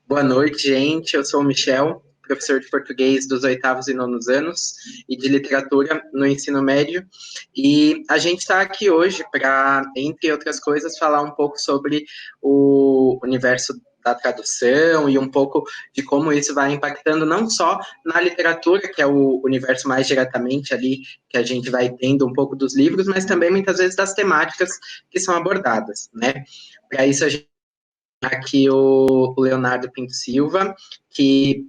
Boa noite, gente. Eu sou o Michel, professor de português dos oitavos e nonos anos e de literatura no ensino médio. E a gente está aqui hoje para, entre outras coisas, falar um pouco sobre o universo da tradução e um pouco de como isso vai impactando não só na literatura, que é o universo mais diretamente ali que a gente vai tendo um pouco dos livros, mas também muitas vezes das temáticas que são abordadas, né? Para isso a gente aqui o Leonardo Pinto Silva, que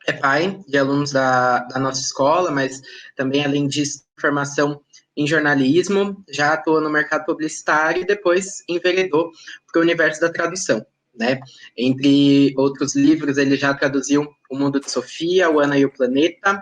é pai de alunos da nossa escola, mas também, além disso, formação em jornalismo, já atuou no mercado publicitário e depois enveredou para o universo da tradução. Né? Entre outros livros, ele já traduziu O Mundo de Sofia, O Ana e o Planeta,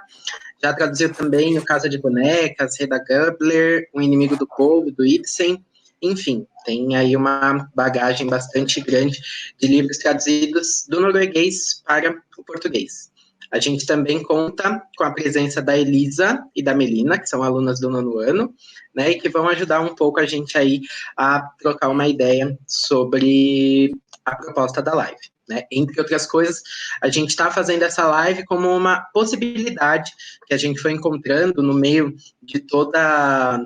já traduziu também O Casa de Bonecas, Reda Gabler, O Inimigo do Povo, do Ibsen. Enfim, tem aí uma bagagem bastante grande de livros traduzidos do norueguês para o português. A gente também conta com a presença da Elisa e da Melina, que são alunas do nono ano, né, e que vão ajudar um pouco a gente aí a trocar uma ideia sobre a proposta da live. Né? Entre outras coisas, a gente está fazendo essa live como uma possibilidade que a gente foi encontrando no meio de toda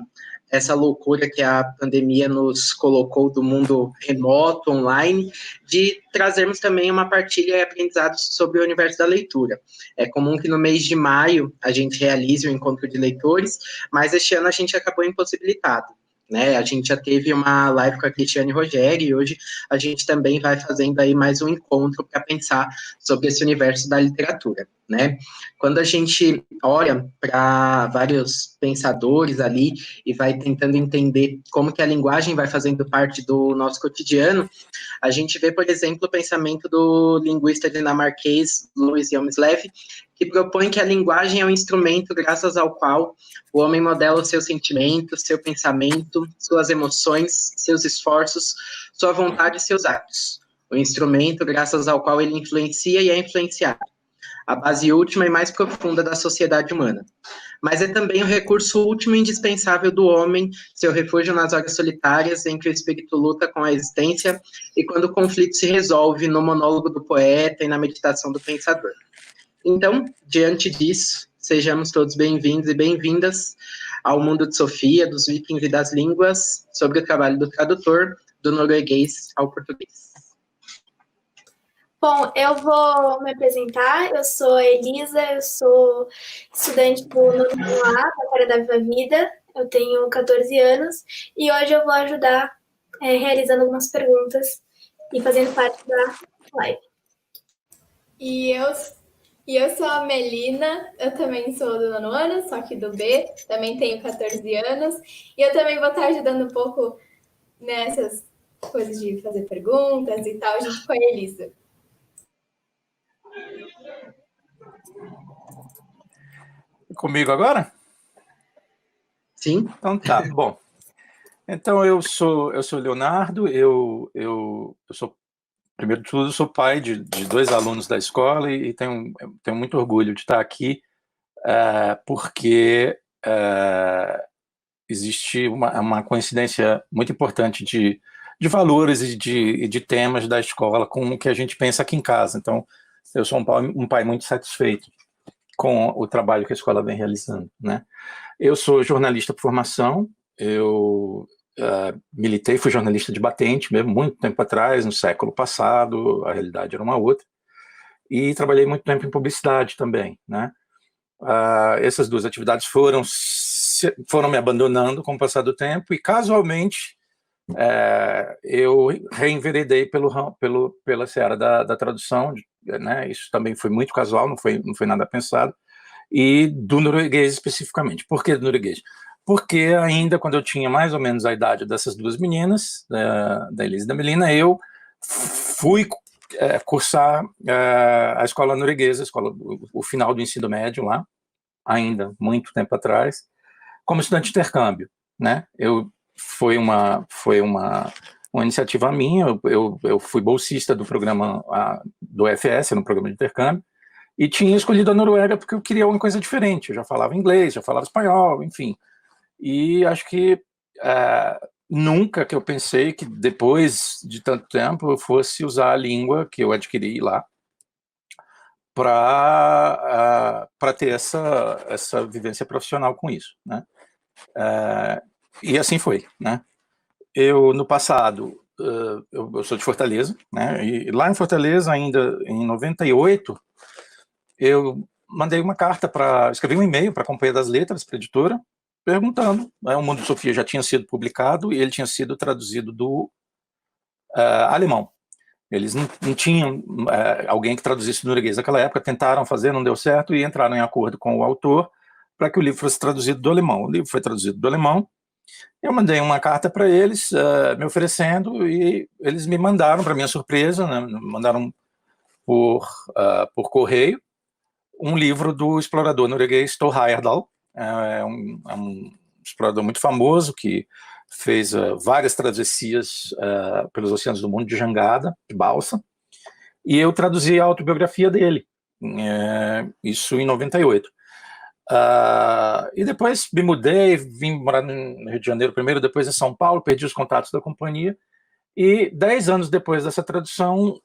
essa loucura que a pandemia nos colocou do mundo remoto, online, de trazermos também uma partilha e aprendizados sobre o universo da leitura. É comum que no mês de maio a gente realize o encontro de leitores, mas este ano a gente acabou impossibilitado. Né? A gente já teve uma live com a Cristiane Rogério e hoje a gente também vai fazendo aí mais um encontro para pensar sobre esse universo da literatura, né? Quando a gente olha para vários pensadores ali e vai tentando entender como que a linguagem vai fazendo parte do nosso cotidiano, a gente vê, por exemplo, o pensamento do linguista dinamarquês Louis Hjelmslev, que propõe que a linguagem é um instrumento graças ao qual o homem modela os seus sentimentos, seu pensamento, suas emoções, seus esforços, sua vontade e seus atos. O instrumento graças ao qual ele influencia e é influenciado. A base última e mais profunda da sociedade humana. Mas é também o recurso último e indispensável do homem, seu refúgio nas horas solitárias, em que o espírito luta com a existência e quando o conflito se resolve no monólogo do poeta e na meditação do pensador. Então, diante disso, sejamos todos bem-vindos e bem-vindas ao Mundo de Sofia, dos Vikings e das Línguas, sobre o trabalho do tradutor do norueguês ao português. Bom, eu vou me apresentar. Eu sou a Elisa, eu sou estudante do nono A, da Cara da Viva Vida. Eu tenho 14 anos e hoje eu vou ajudar realizando algumas perguntas e fazendo parte da live. E eu sou a Melina, eu também sou do nono ano, só que do B, também tenho 14 anos. E eu também vou estar ajudando um pouco nessas coisas de fazer perguntas e tal, junto com a Elisa. Comigo agora? Sim. Então tá, bom. Então eu sou Leonardo, eu sou, primeiro de tudo, eu sou pai de dois alunos da escola e tenho muito orgulho de estar aqui, porque existe uma coincidência muito importante de valores e de temas da escola com o que a gente pensa aqui em casa. Então, eu sou um pai muito satisfeito com o trabalho que a escola vem realizando, né? Eu sou jornalista por formação, eu militei, fui jornalista de batente mesmo, muito tempo atrás, no século passado, a realidade era uma outra, e trabalhei muito tempo em publicidade também, né? Essas duas atividades foram me abandonando com o passar do tempo, e casualmente eu reenveredei pela seara da tradução, né? Isso também foi muito casual, não foi nada pensado, e do norueguês especificamente. Por que do norueguês? Porque ainda quando eu tinha mais ou menos a idade dessas duas meninas, da Elisa e da Melina, eu fui cursar a escola norueguesa, o final do ensino médio lá, ainda muito tempo atrás, como estudante de intercâmbio, né? Foi uma iniciativa minha, eu fui bolsista do programa do FS, no programa de intercâmbio, e tinha escolhido a Noruega porque eu queria uma coisa diferente. Eu já falava inglês, já falava espanhol, enfim. E acho que nunca que eu pensei que depois de tanto tempo eu fosse usar a língua que eu adquiri lá, para ter essa vivência profissional com isso, né? E assim foi, né? Eu, no passado, eu sou de Fortaleza, né? E lá em Fortaleza, ainda em 98, eu mandei uma carta escrevi um e-mail para a Companhia das Letras, para a editora, perguntando, né? O Mundo de Sofia já tinha sido publicado e ele tinha sido traduzido do alemão. Eles não tinham alguém que traduzisse do norueguês naquela época, tentaram fazer, não deu certo, e entraram em acordo com o autor para que o livro fosse traduzido do alemão. O livro foi traduzido do alemão, eu mandei uma carta para eles, me oferecendo, e eles me mandaram, para minha surpresa, né, mandaram por correio, um livro do explorador norueguês Thor Heyerdahl, é um explorador muito famoso, que fez várias travessias pelos oceanos do mundo de jangada, de balsa, e eu traduzi a autobiografia dele, isso em 98. E depois me mudei, vim morar no Rio de Janeiro primeiro, depois em São Paulo, perdi os contatos da companhia, e 10 anos depois dessa tradução,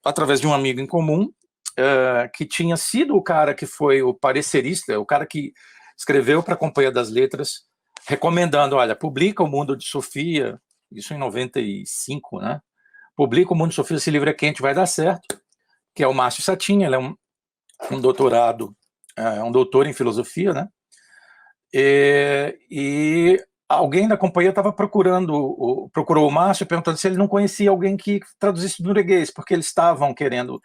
através de um amigo em comum, que tinha sido o cara que foi o parecerista, o cara que escreveu para a Companhia das Letras, recomendando, olha, publica O Mundo de Sofia, isso em 95, né? Publica O Mundo de Sofia, esse livro é quente, vai dar certo, que é o Márcio Satini, ele é um doutorado, um doutor em filosofia, né? E alguém da companhia estava procurou o Márcio, perguntando se ele não conhecia alguém que traduzisse do norueguês, porque eles estavam querendo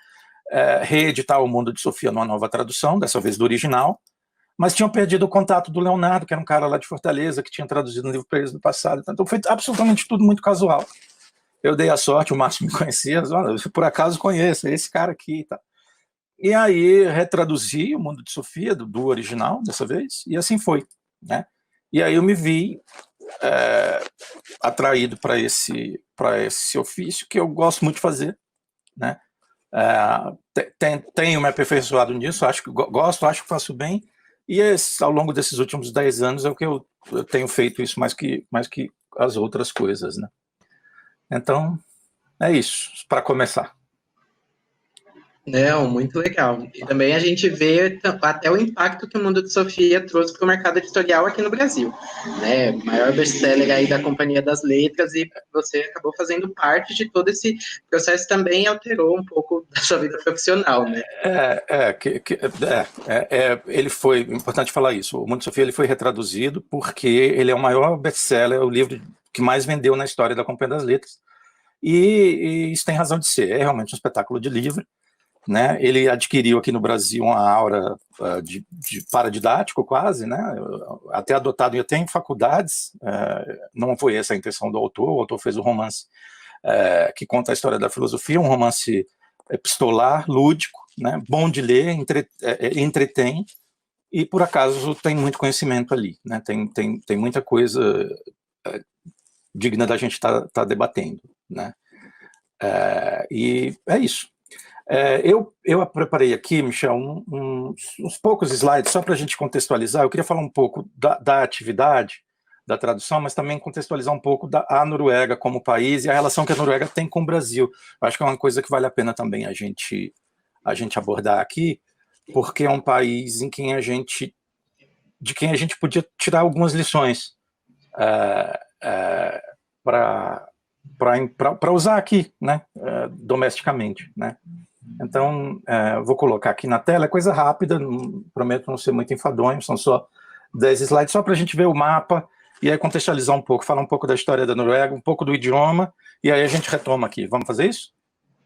reeditar O Mundo de Sofia numa nova tradução, dessa vez do original, mas tinham perdido o contato do Leonardo, que era um cara lá de Fortaleza, que tinha traduzido um livro para eles no passado. Então foi absolutamente tudo muito casual. Eu dei a sorte, o Márcio me conhecia, por acaso conheço, é esse cara aqui e tal. E aí retraduzi O Mundo de Sofia, do original, dessa vez, e assim foi, né? E aí eu me vi atraído para esse ofício, que eu gosto muito de fazer, né? Tenho me aperfeiçoado nisso, acho que faço bem, e ao longo desses últimos 10 anos é o que eu tenho feito isso mais que as outras coisas, né? Então, é isso, para começar. Não, muito legal. E também a gente vê até o impacto que o Mundo de Sofia trouxe para o mercado editorial aqui no Brasil, né? O maior best-seller aí da Companhia das Letras, e você acabou fazendo parte de todo esse processo, também alterou um pouco da sua vida profissional, né? Ele foi, importante falar isso, o Mundo de Sofia ele foi retraduzido porque ele é o maior best-seller, o livro que mais vendeu na história da Companhia das Letras, e isso tem razão de ser, é realmente um espetáculo de livro, né? Ele adquiriu aqui no Brasil uma aura de paradidático quase, né? Até adotado até em faculdades, não foi essa a intenção do autor, o autor fez um romance que conta a história da filosofia, um romance epistolar, lúdico, né? Bom de ler, entretém, e por acaso tem muito conhecimento ali, né? Tem muita coisa digna da gente tá debatendo, né? E é isso. Eu preparei aqui, Michel, uns poucos slides, só para a gente contextualizar. Eu queria falar um pouco da atividade da tradução, mas também contextualizar um pouco a Noruega como país e a relação que a Noruega tem com o Brasil. Eu acho que é uma coisa que vale a pena também a gente abordar aqui, porque é um país de quem a gente podia tirar algumas lições para usar aqui, né, domesticamente, né? Então, vou colocar aqui na tela, é coisa rápida, prometo não ser muito enfadonho, são só 10 slides, só para a gente ver o mapa, e aí contextualizar um pouco, falar um pouco da história da Noruega, um pouco do idioma, e aí a gente retoma aqui. Vamos fazer isso?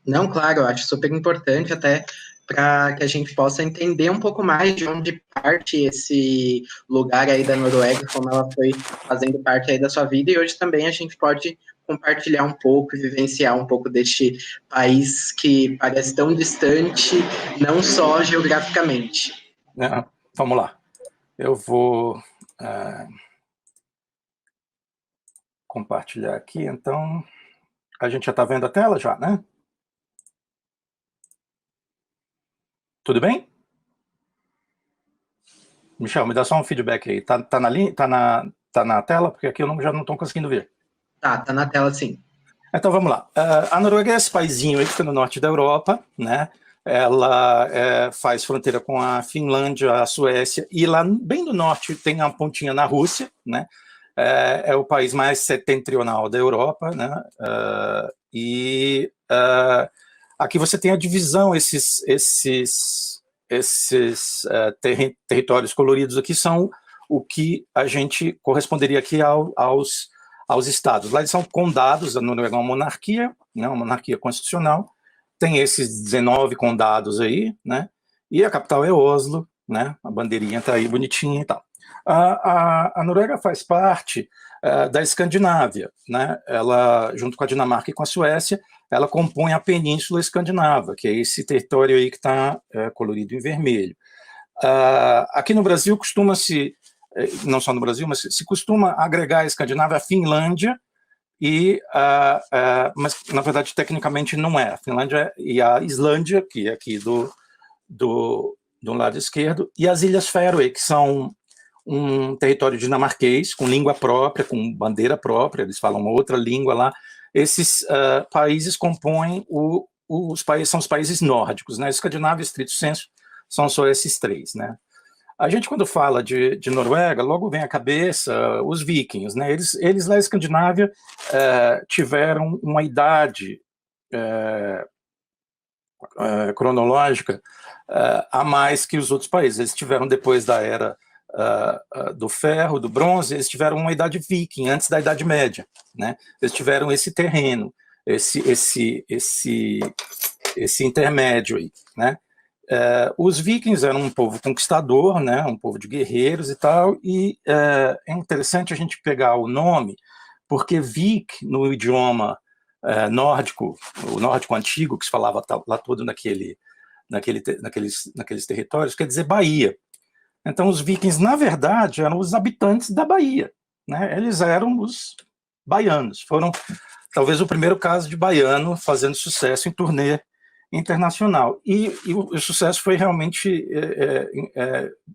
Não, claro, eu acho super importante até para que a gente possa entender um pouco mais de onde parte esse lugar aí da Noruega, como ela foi fazendo parte aí da sua vida, e hoje também a gente pode compartilhar um pouco e vivenciar um pouco deste país que parece tão distante, não só geograficamente. Vamos lá. Eu vou compartilhar aqui, então. A gente já está vendo a tela já, né? Tudo bem? Michel, me dá só um feedback aí. Tá na tela? Porque aqui eu já não estou conseguindo ver. Tá na tela sim. Então vamos lá. A Noruega é esse paizinho aí que fica no norte da Europa, né? ela faz fronteira com a Finlândia, a Suécia, e lá bem do norte tem uma pontinha na Rússia, né? É o país mais setentrional da Europa, né? Aqui você tem a divisão, esses territórios coloridos aqui são o que a gente corresponderia aqui aos estados. Lá eles são condados, a Noruega é uma monarquia, né, uma monarquia constitucional, tem esses 19 condados aí, né, e a capital é Oslo, né, a bandeirinha está aí bonitinha e tal. A Noruega faz parte da Escandinávia, né, ela, junto com a Dinamarca e com a Suécia, ela compõe a Península Escandinava, que é esse território aí que está colorido em vermelho. Aqui no Brasil costuma-se, não só no Brasil, mas se costuma agregar a Escandinávia à Finlândia, mas na verdade tecnicamente não é. A Finlândia e a Islândia, que é aqui do lado esquerdo, e as Ilhas Faroe, que são um território dinamarquês, com língua própria, com bandeira própria, eles falam uma outra língua lá. Esses países compõem são os países nórdicos, né? Escandinávia, estrito senso, são só esses três, né? A gente, quando fala de Noruega, logo vem à cabeça os vikings, né? Eles lá na Escandinávia tiveram uma idade cronológica a mais que os outros países. Eles tiveram, depois da era do ferro, do bronze, eles tiveram uma idade viking, antes da Idade Média, né? Eles tiveram esse terreno, esse intermédio aí, né? Os vikings eram um povo conquistador, né? Um povo de guerreiros e tal, e é interessante a gente pegar o nome, porque Vik, no idioma nórdico, o nórdico antigo, que se falava lá todo naqueles territórios, quer dizer Bahia. Então, os vikings, na verdade, eram os habitantes da Bahia, né? Eles eram os baianos. Foram, talvez, o primeiro caso de baiano fazendo sucesso em turnê internacional. E o sucesso foi realmente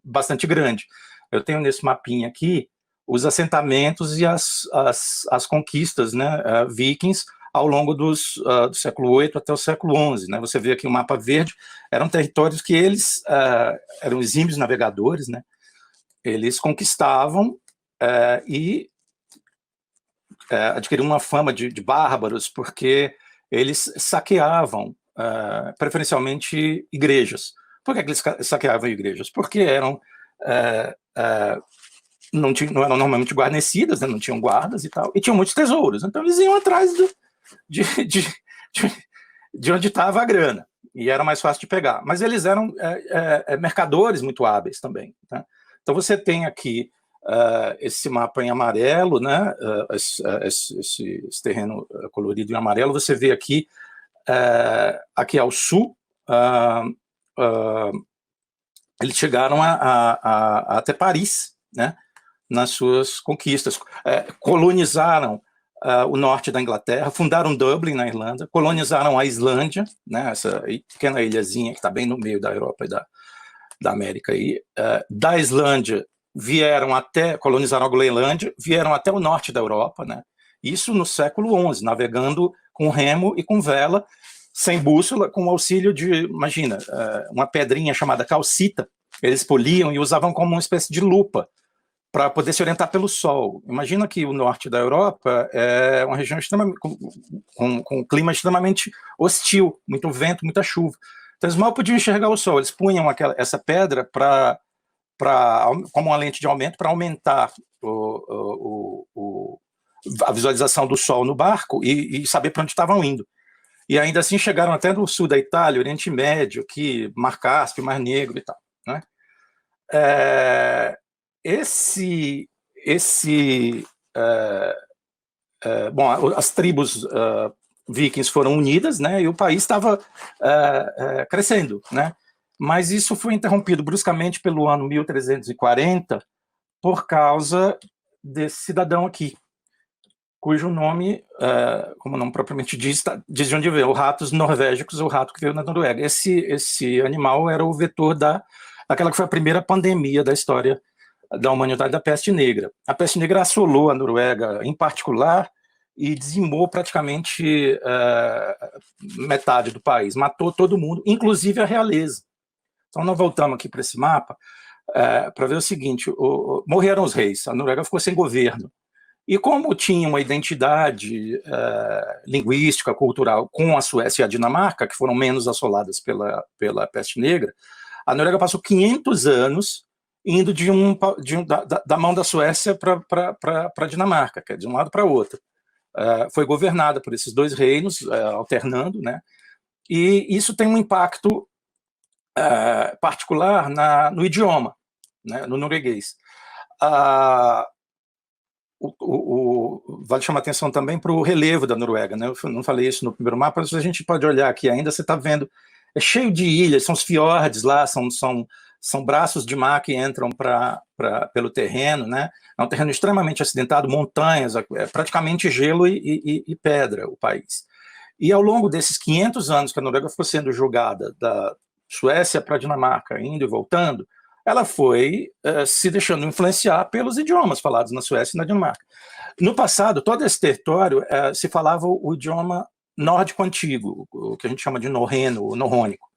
bastante grande. Eu tenho nesse mapinha aqui os assentamentos e as conquistas, né, vikings ao longo do século VIII até o século XI. Né? Você vê aqui o mapa verde, eram territórios que eles eram exímios navegadores, né? Eles conquistavam e adquiriam uma fama de bárbaros, porque eles saqueavam preferencialmente igrejas. Por que eles saqueavam igrejas? Porque não eram normalmente guarnecidas, né? Não tinham guardas e tal, e tinham muitos tesouros. Então eles iam atrás de onde estava a grana, e era mais fácil de pegar. Mas eles eram mercadores muito hábeis também. Tá? Então você tem aqui esse mapa em amarelo, né? Esse terreno colorido em amarelo. Você vê aqui ao sul, eles chegaram até Paris, né? Nas suas conquistas. Colonizaram o norte da Inglaterra, fundaram Dublin, na Irlanda, colonizaram a Islândia, né, essa pequena ilhazinha que está bem no meio da Europa e da América. Aí. Da Islândia, colonizaram a Groenlândia, vieram até o norte da Europa, né, isso no século XI, navegando com remo e com vela, sem bússola, com o auxílio de, imagina, uma pedrinha chamada calcita, eles poliam e usavam como uma espécie de lupa, para poder se orientar pelo sol. Imagina que o norte da Europa é uma região com um clima extremamente hostil, muito vento, muita chuva. Então, eles mal podiam enxergar o sol. Eles punham essa pedra como uma lente de aumento para aumentar a visualização do sol no barco e saber para onde estavam indo. E ainda assim chegaram até no sul da Itália, Oriente Médio, aqui, Mar Cáspio, Mar Negro e tal. Né? Bom, as tribos vikings foram unidas, né, e o país estava crescendo, né, mas isso foi interrompido bruscamente pelo ano 1340 por causa desse cidadão aqui, cujo nome, como o nome propriamente diz de onde veio, o ratos norvégicos, o rato que veio na Noruega. Esse animal era o vetor daquela que foi a primeira pandemia da história da humanidade, da peste negra. A peste negra assolou a Noruega em particular e dizimou praticamente metade do país, matou todo mundo, inclusive a realeza. Então, nós voltamos aqui para esse mapa para ver o seguinte, morreram os reis, a Noruega ficou sem governo, e como tinha uma identidade linguística, cultural com a Suécia e a Dinamarca, que foram menos assoladas pela peste negra, a Noruega passou 500 anos indo da mão da Suécia para a Dinamarca, que é de um lado para o outro. Foi governada por esses dois reinos, alternando, né? E isso tem um impacto particular no idioma, né? No norueguês. Vale chamar atenção também para o relevo da Noruega, né? Eu não falei isso no primeiro mapa, mas a gente pode olhar aqui ainda, você está vendo, é cheio de ilhas, são os fiordes lá, são braços de mar que entram pelo terreno, né? É um terreno extremamente acidentado, montanhas, é praticamente gelo e pedra o país. E ao longo desses 500 anos que a Noruega ficou sendo julgada da Suécia para a Dinamarca, indo e voltando, ela foi se deixando influenciar pelos idiomas falados na Suécia e na Dinamarca. No passado, todo esse território se falava o idioma nórdico antigo, o que a gente chama de norreno, ou norrônico.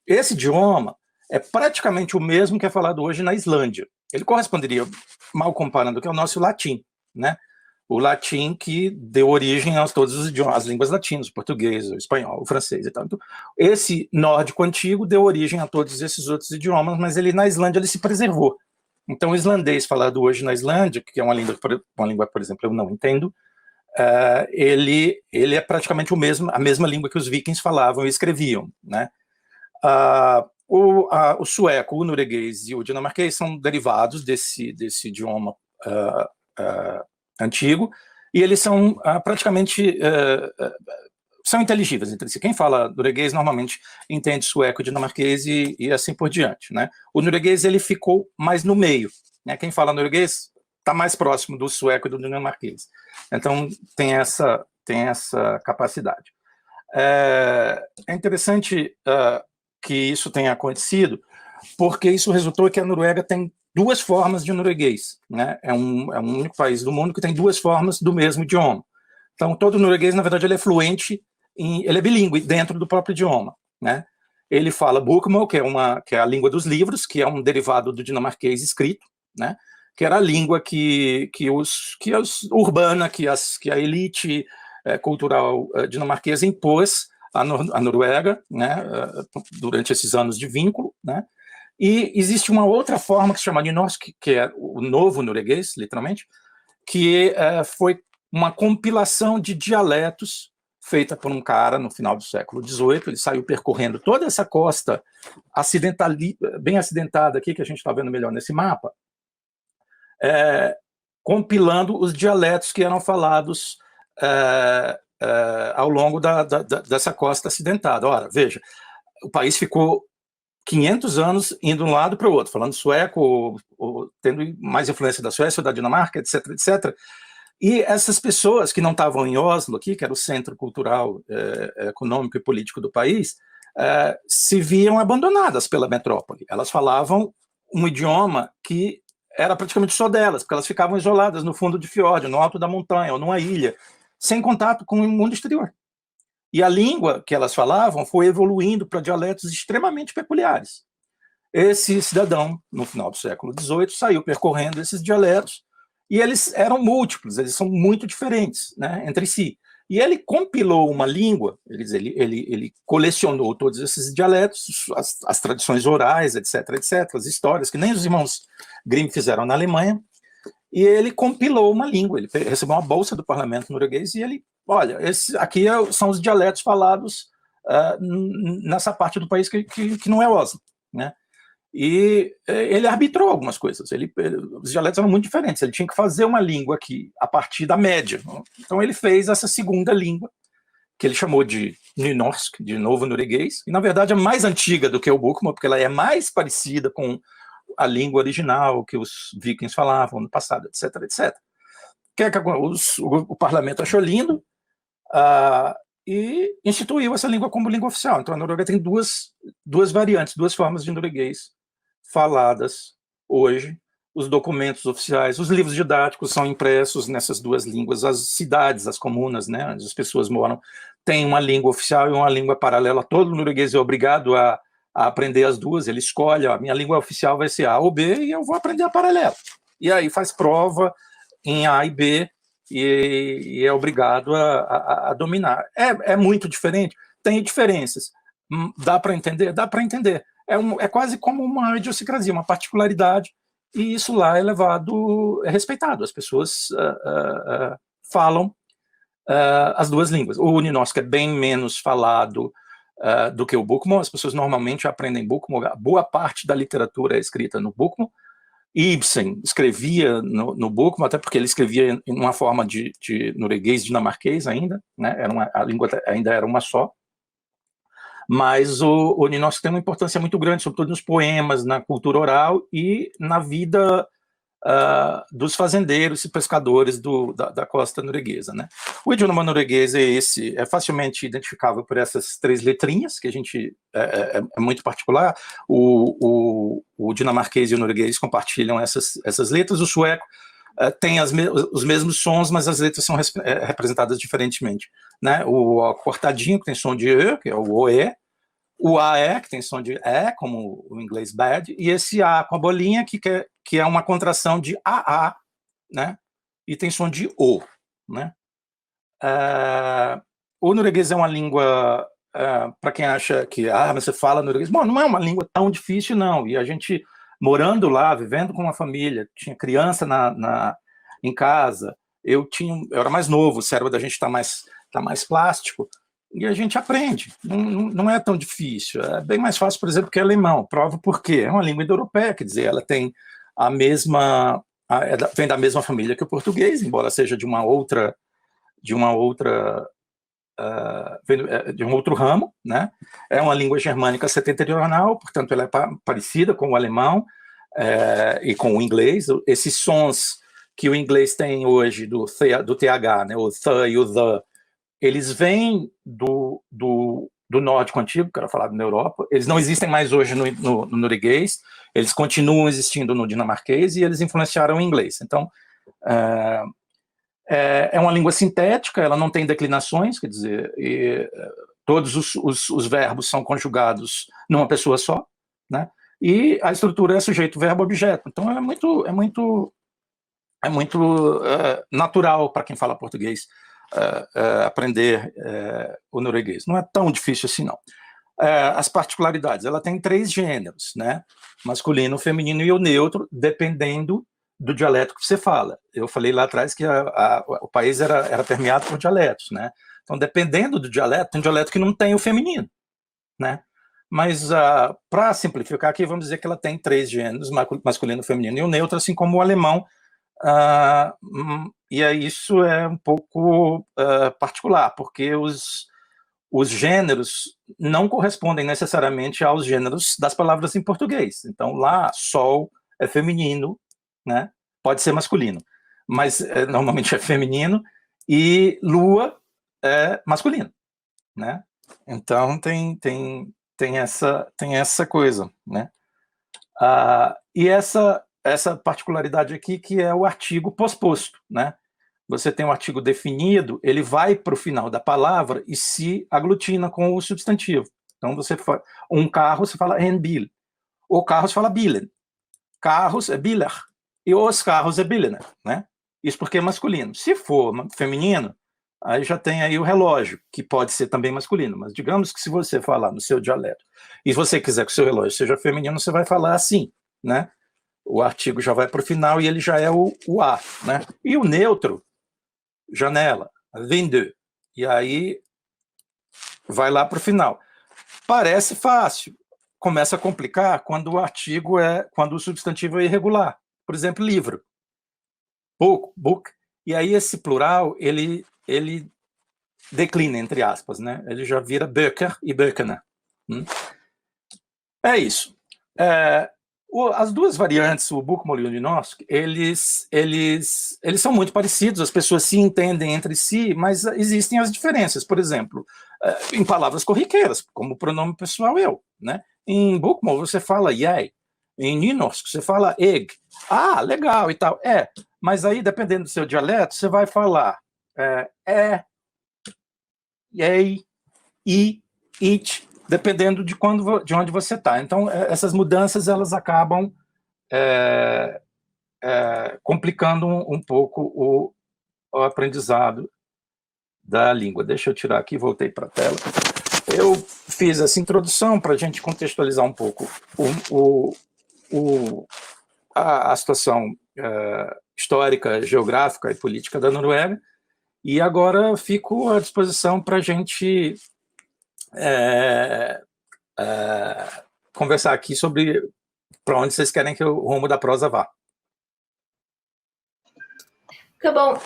Esse idioma é praticamente o mesmo que é falado hoje na Islândia. Ele corresponderia, mal comparando, que é o nosso latim, né? O latim que deu origem a todos os idiomas, as línguas latinas, o português, o espanhol, o francês e tal. Então, esse nórdico antigo deu origem a todos esses outros idiomas, mas na Islândia, ele se preservou. Então, o islandês falado hoje na Islândia, que é uma língua, por exemplo, eu não entendo, ele é praticamente a mesma língua que os vikings falavam e escreviam, né? O sueco, o norueguês e o dinamarquês são derivados desse idioma antigo, e eles são praticamente são inteligíveis entre si. Quem fala norueguês normalmente entende sueco, dinamarquês e assim por diante, né? O norueguês ele ficou mais no meio, né? Quem fala norueguês está mais próximo do sueco e do dinamarquês. Então tem essa capacidade. É interessante que isso tenha acontecido, porque isso resultou que a Noruega tem duas formas de norueguês, né? É um único país do mundo que tem duas formas do mesmo idioma. Então, todo norueguês, na verdade, ele é fluente, ele é bilíngue dentro do próprio idioma, né? Ele fala bokmål, que é a língua dos livros, que é um derivado do dinamarquês escrito, né? Que era a língua urbana, que a elite cultural dinamarquesa impôs à Noruega, né? Durante esses anos de vínculo, né? E existe uma outra forma que se chama nynorsk, que é o novo norueguês, literalmente, que foi uma compilação de dialetos feita por um cara no final do século XVIII. Ele saiu percorrendo toda essa costa bem acidentada aqui, que a gente está vendo melhor nesse mapa, compilando os dialetos que eram falados ao longo dessa costa acidentada. Ora, veja, o país ficou 500 anos indo de um lado para o outro, falando sueco, ou tendo mais influência da Suécia ou da Dinamarca, etc, etc. E essas pessoas que não estavam em Oslo, aqui, que era o centro cultural, econômico e político do país, se viam abandonadas pela metrópole. Elas falavam um idioma que era praticamente só delas, porque elas ficavam isoladas no fundo de fiord, no alto da montanha, ou numa ilha, sem contato com o mundo exterior. E a língua que elas falavam foi evoluindo para dialetos extremamente peculiares. Esse cidadão, no final do século XVIII, saiu percorrendo esses dialetos, e eles eram múltiplos, eles são muito diferentes, né, entre si. E ele compilou uma língua, ele colecionou todos esses dialetos, as tradições orais, etc, etc, as histórias, que nem os irmãos Grimm fizeram na Alemanha, e ele compilou uma língua, ele recebeu uma bolsa do parlamento norueguês, e ele, olha, aqui são os dialetos falados nessa parte do país que não é Oslo, né? E ele arbitrou algumas coisas, os dialetos eram muito diferentes, ele tinha que fazer uma língua aqui, a partir da média. Então ele fez essa segunda língua, que ele chamou de nynorsk, de novo norueguês, e na verdade é mais antiga do que o bokmål, porque ela é mais parecida com a língua original que os vikings falavam no passado, etc, etc. O parlamento achou lindo e instituiu essa língua como língua oficial. Então a Noruega tem duas variantes, duas formas de norueguês faladas hoje os documentos oficiais, os livros didáticos são impressos nessas duas línguas, as cidades, as comunas, né, onde as pessoas moram, têm uma língua oficial e uma língua paralela. Todo norueguês é obrigado a aprender as duas, ele escolhe, ó, minha língua oficial vai ser A ou B, e eu vou aprender a paralela. E aí faz prova em A e B, e é obrigado a dominar. É muito diferente? Tem diferenças. Dá para entender? Dá para entender. É quase como uma idiosincrasia, uma particularidade, e isso lá é respeitado. As pessoas falam as duas línguas. O Nynorsk é bem menos falado do que o Bokmål. As pessoas normalmente aprendem Bokmål. Boa parte da literatura é escrita no Bokmål. Ibsen escrevia no Bokmål, até porque ele escrevia em uma forma de norueguês dinamarquês ainda, né? A língua ainda era uma só. Mas o Nynorsk tem uma importância muito grande, sobretudo nos poemas, na cultura oral e na vida dos fazendeiros e pescadores da costa norueguesa, né? O idioma norueguês é facilmente identificável por essas 3 letrinhas, que a gente é muito particular. O dinamarquês e o norueguês compartilham essas letras. O sueco tem os mesmos sons, mas as letras são representadas diferentemente, né? O cortadinho, que tem som de E, que é o OE, o AE, que tem som de E, como o inglês bad, e esse A com a bolinha, que é uma contração de AA, né? E tem som de O, né? O norueguês é uma língua, para quem acha que você fala norueguês, bom, não é uma língua tão difícil, não. E a gente, morando lá, vivendo com uma família, tinha criança em casa, eu era mais novo, o cérebro da gente tá mais plástico, e a gente aprende, não é tão difícil. É bem mais fácil, por exemplo, que alemão. Prova por quê? É uma língua indo-europeia, quer dizer, ela tem vem da mesma família que o português, embora seja de um outro ramo, né? É uma língua germânica setentrional, portanto ela é parecida com o alemão e com o inglês. Esses sons que o inglês tem hoje do TH, né? O th e o the, eles vêm do nórdico antigo, que era falado na Europa. Eles não existem mais hoje no norueguês, eles continuam existindo no dinamarquês e eles influenciaram o inglês. Então, é uma língua sintética, ela não tem declinações, quer dizer, todos os verbos são conjugados numa pessoa só, né? E a estrutura é sujeito, verbo, objeto. Então, é muito natural para quem fala português aprender o norueguês. Não é tão difícil assim, não. As particularidades, ela tem 3 gêneros, né? Masculino, feminino e o neutro, dependendo do dialeto que você fala. Eu falei lá atrás que o país era permeado por dialetos, né? Então, dependendo do dialeto, tem dialeto que não tem o feminino, né? Mas, para simplificar aqui, vamos dizer que ela tem 3 gêneros, masculino, feminino e o neutro, assim como o alemão. E aí isso é um pouco particular, porque os gêneros não correspondem necessariamente aos gêneros das palavras em português. Então, lá, sol é feminino, né? Pode ser masculino, mas normalmente é feminino, e lua é masculino, né? Então, tem essa coisa, né? E essa particularidade aqui, que é o artigo posposto, né? Você tem um artigo definido, ele vai para o final da palavra e se aglutina com o substantivo. Então, um carro, você fala en bil. O carro, você fala bilen. Carros é biler. E os carros é bilener, né? Isso porque é masculino. Se for feminino, aí já tem aí o relógio, que pode ser também masculino. Mas digamos que se você falar no seu dialeto, e se você quiser que o seu relógio seja feminino, você vai falar assim, né? O artigo já vai para o final e ele já é o A, né? E o neutro, janela, vindu. E aí vai lá para o final. Parece fácil. Começa a complicar quando quando o substantivo é irregular. Por exemplo, livro. Book. E aí esse plural, ele declina, entre aspas, né? Ele já vira böcker e böckerna. É isso. As duas variantes, o Bokmål e o Nynorsk, eles são muito parecidos, as pessoas se entendem entre si, mas existem as diferenças. Por exemplo, em palavras corriqueiras, como o pronome pessoal eu, né? Em Bokmål você fala jeg, Em nynorsk, você fala egg. Ah, legal e tal. Mas aí, dependendo do seu dialeto, você vai falar ei, i, it, dependendo de onde você está. Então, essas mudanças elas acabam complicando um pouco o aprendizado da língua. Deixa eu tirar aqui, voltei para a tela. Eu fiz essa introdução para a gente contextualizar um pouco a situação histórica, geográfica e política da Noruega, e agora fico à disposição para a gente conversar aqui sobre para onde vocês querem que o rumo da prosa vá. Tá bom,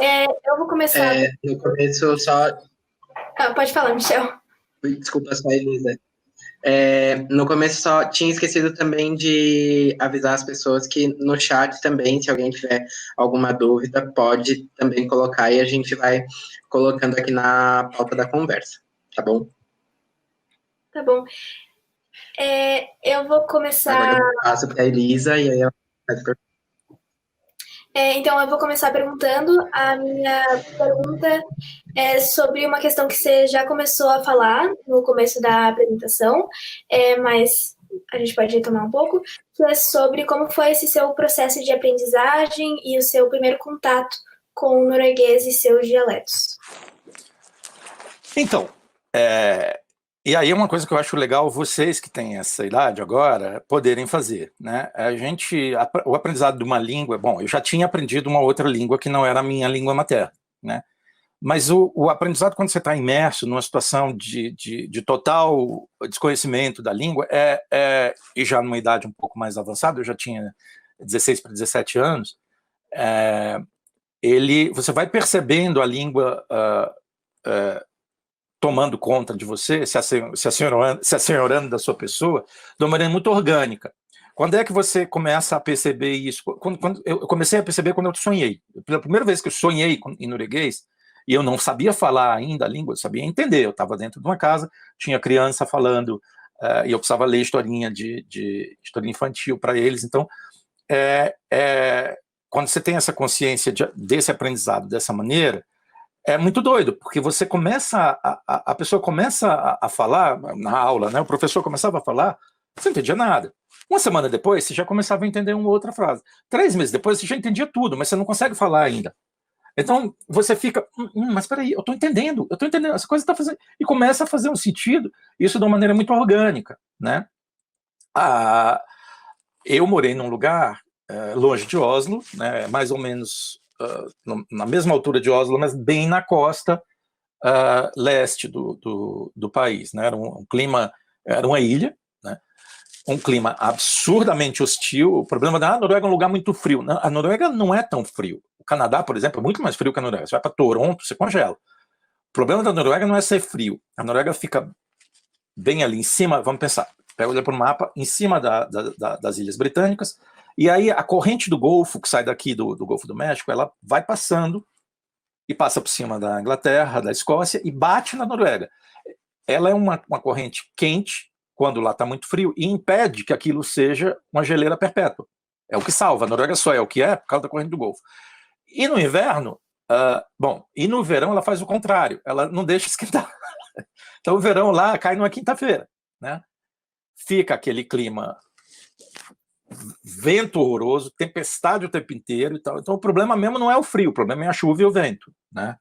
eu vou começar. No começo, só... Pode falar, Michel. Desculpa, só, Elisa. No começo, só tinha esquecido também de avisar as pessoas que no chat também, se alguém tiver alguma dúvida, pode também colocar e a gente vai colocando aqui na pauta da conversa, tá bom? Tá bom. Eu vou começar... Agora eu passo para a Elisa e aí ela vai perguntar. Então, eu vou começar perguntando. A minha pergunta é sobre uma questão que você já começou a falar no começo da apresentação, mas a gente pode retomar um pouco, que é sobre como foi esse seu processo de aprendizagem e o seu primeiro contato com o norueguês e seus dialetos. Então, e aí é uma coisa que eu acho legal vocês que têm essa idade agora poderem fazer, né? O aprendizado de uma língua, bom, eu já tinha aprendido uma outra língua que não era a minha língua materna, né? Mas o aprendizado quando você está imerso numa situação de total desconhecimento da língua, e já numa idade um pouco mais avançada, eu já tinha 16 para 17 anos, você vai percebendo a língua tomando conta de você, se assenhorando da sua pessoa, de uma maneira muito orgânica. Quando é que você começa a perceber isso? Quando eu comecei a perceber quando eu sonhei. Pela primeira vez que eu sonhei em norueguês, e eu não sabia falar ainda a língua, eu sabia entender. Eu estava dentro de uma casa, tinha criança falando, e eu precisava ler historinha historinha infantil para eles. Então, quando você tem essa consciência desse aprendizado dessa maneira, é muito doido, porque você começa, a pessoa começa a falar, na aula, né? O professor começava a falar, você não entendia nada. Uma semana depois, você já começava a entender uma outra frase. 3 meses depois, você já entendia tudo, mas você não consegue falar ainda. Então, você fica, mas peraí, eu estou entendendo, essa coisa está fazendo... E começa a fazer um sentido, isso de uma maneira muito orgânica, né? Eu morei num lugar longe de Oslo, né, mais ou menos na mesma altura de Oslo, mas bem na costa leste do país, né? Era um clima, era uma ilha, né? Um clima absurdamente hostil. O problema da Noruega é um lugar muito frio. A Noruega não é tão frio. O Canadá, por exemplo, é muito mais frio que a Noruega. Você vai para Toronto, você congela. O problema da Noruega não é ser frio. A Noruega fica bem ali em cima, vamos pensar, olha para o mapa, em cima das Ilhas Britânicas, e aí a corrente do Golfo, que sai daqui do Golfo do México, ela vai passando e passa por cima da Inglaterra, da Escócia, e bate na Noruega. Ela é uma corrente quente, quando lá está muito frio, e impede que aquilo seja uma geleira perpétua. É o que salva. A Noruega só é o que é por causa da corrente do Golfo. E no inverno, e no verão ela faz o contrário, ela não deixa esquentar. Então o verão lá cai numa quinta-feira, né? Fica aquele clima, vento horroroso, tempestade o tempo inteiro e tal. Então o problema mesmo não é o frio, o problema é a chuva e o vento, né?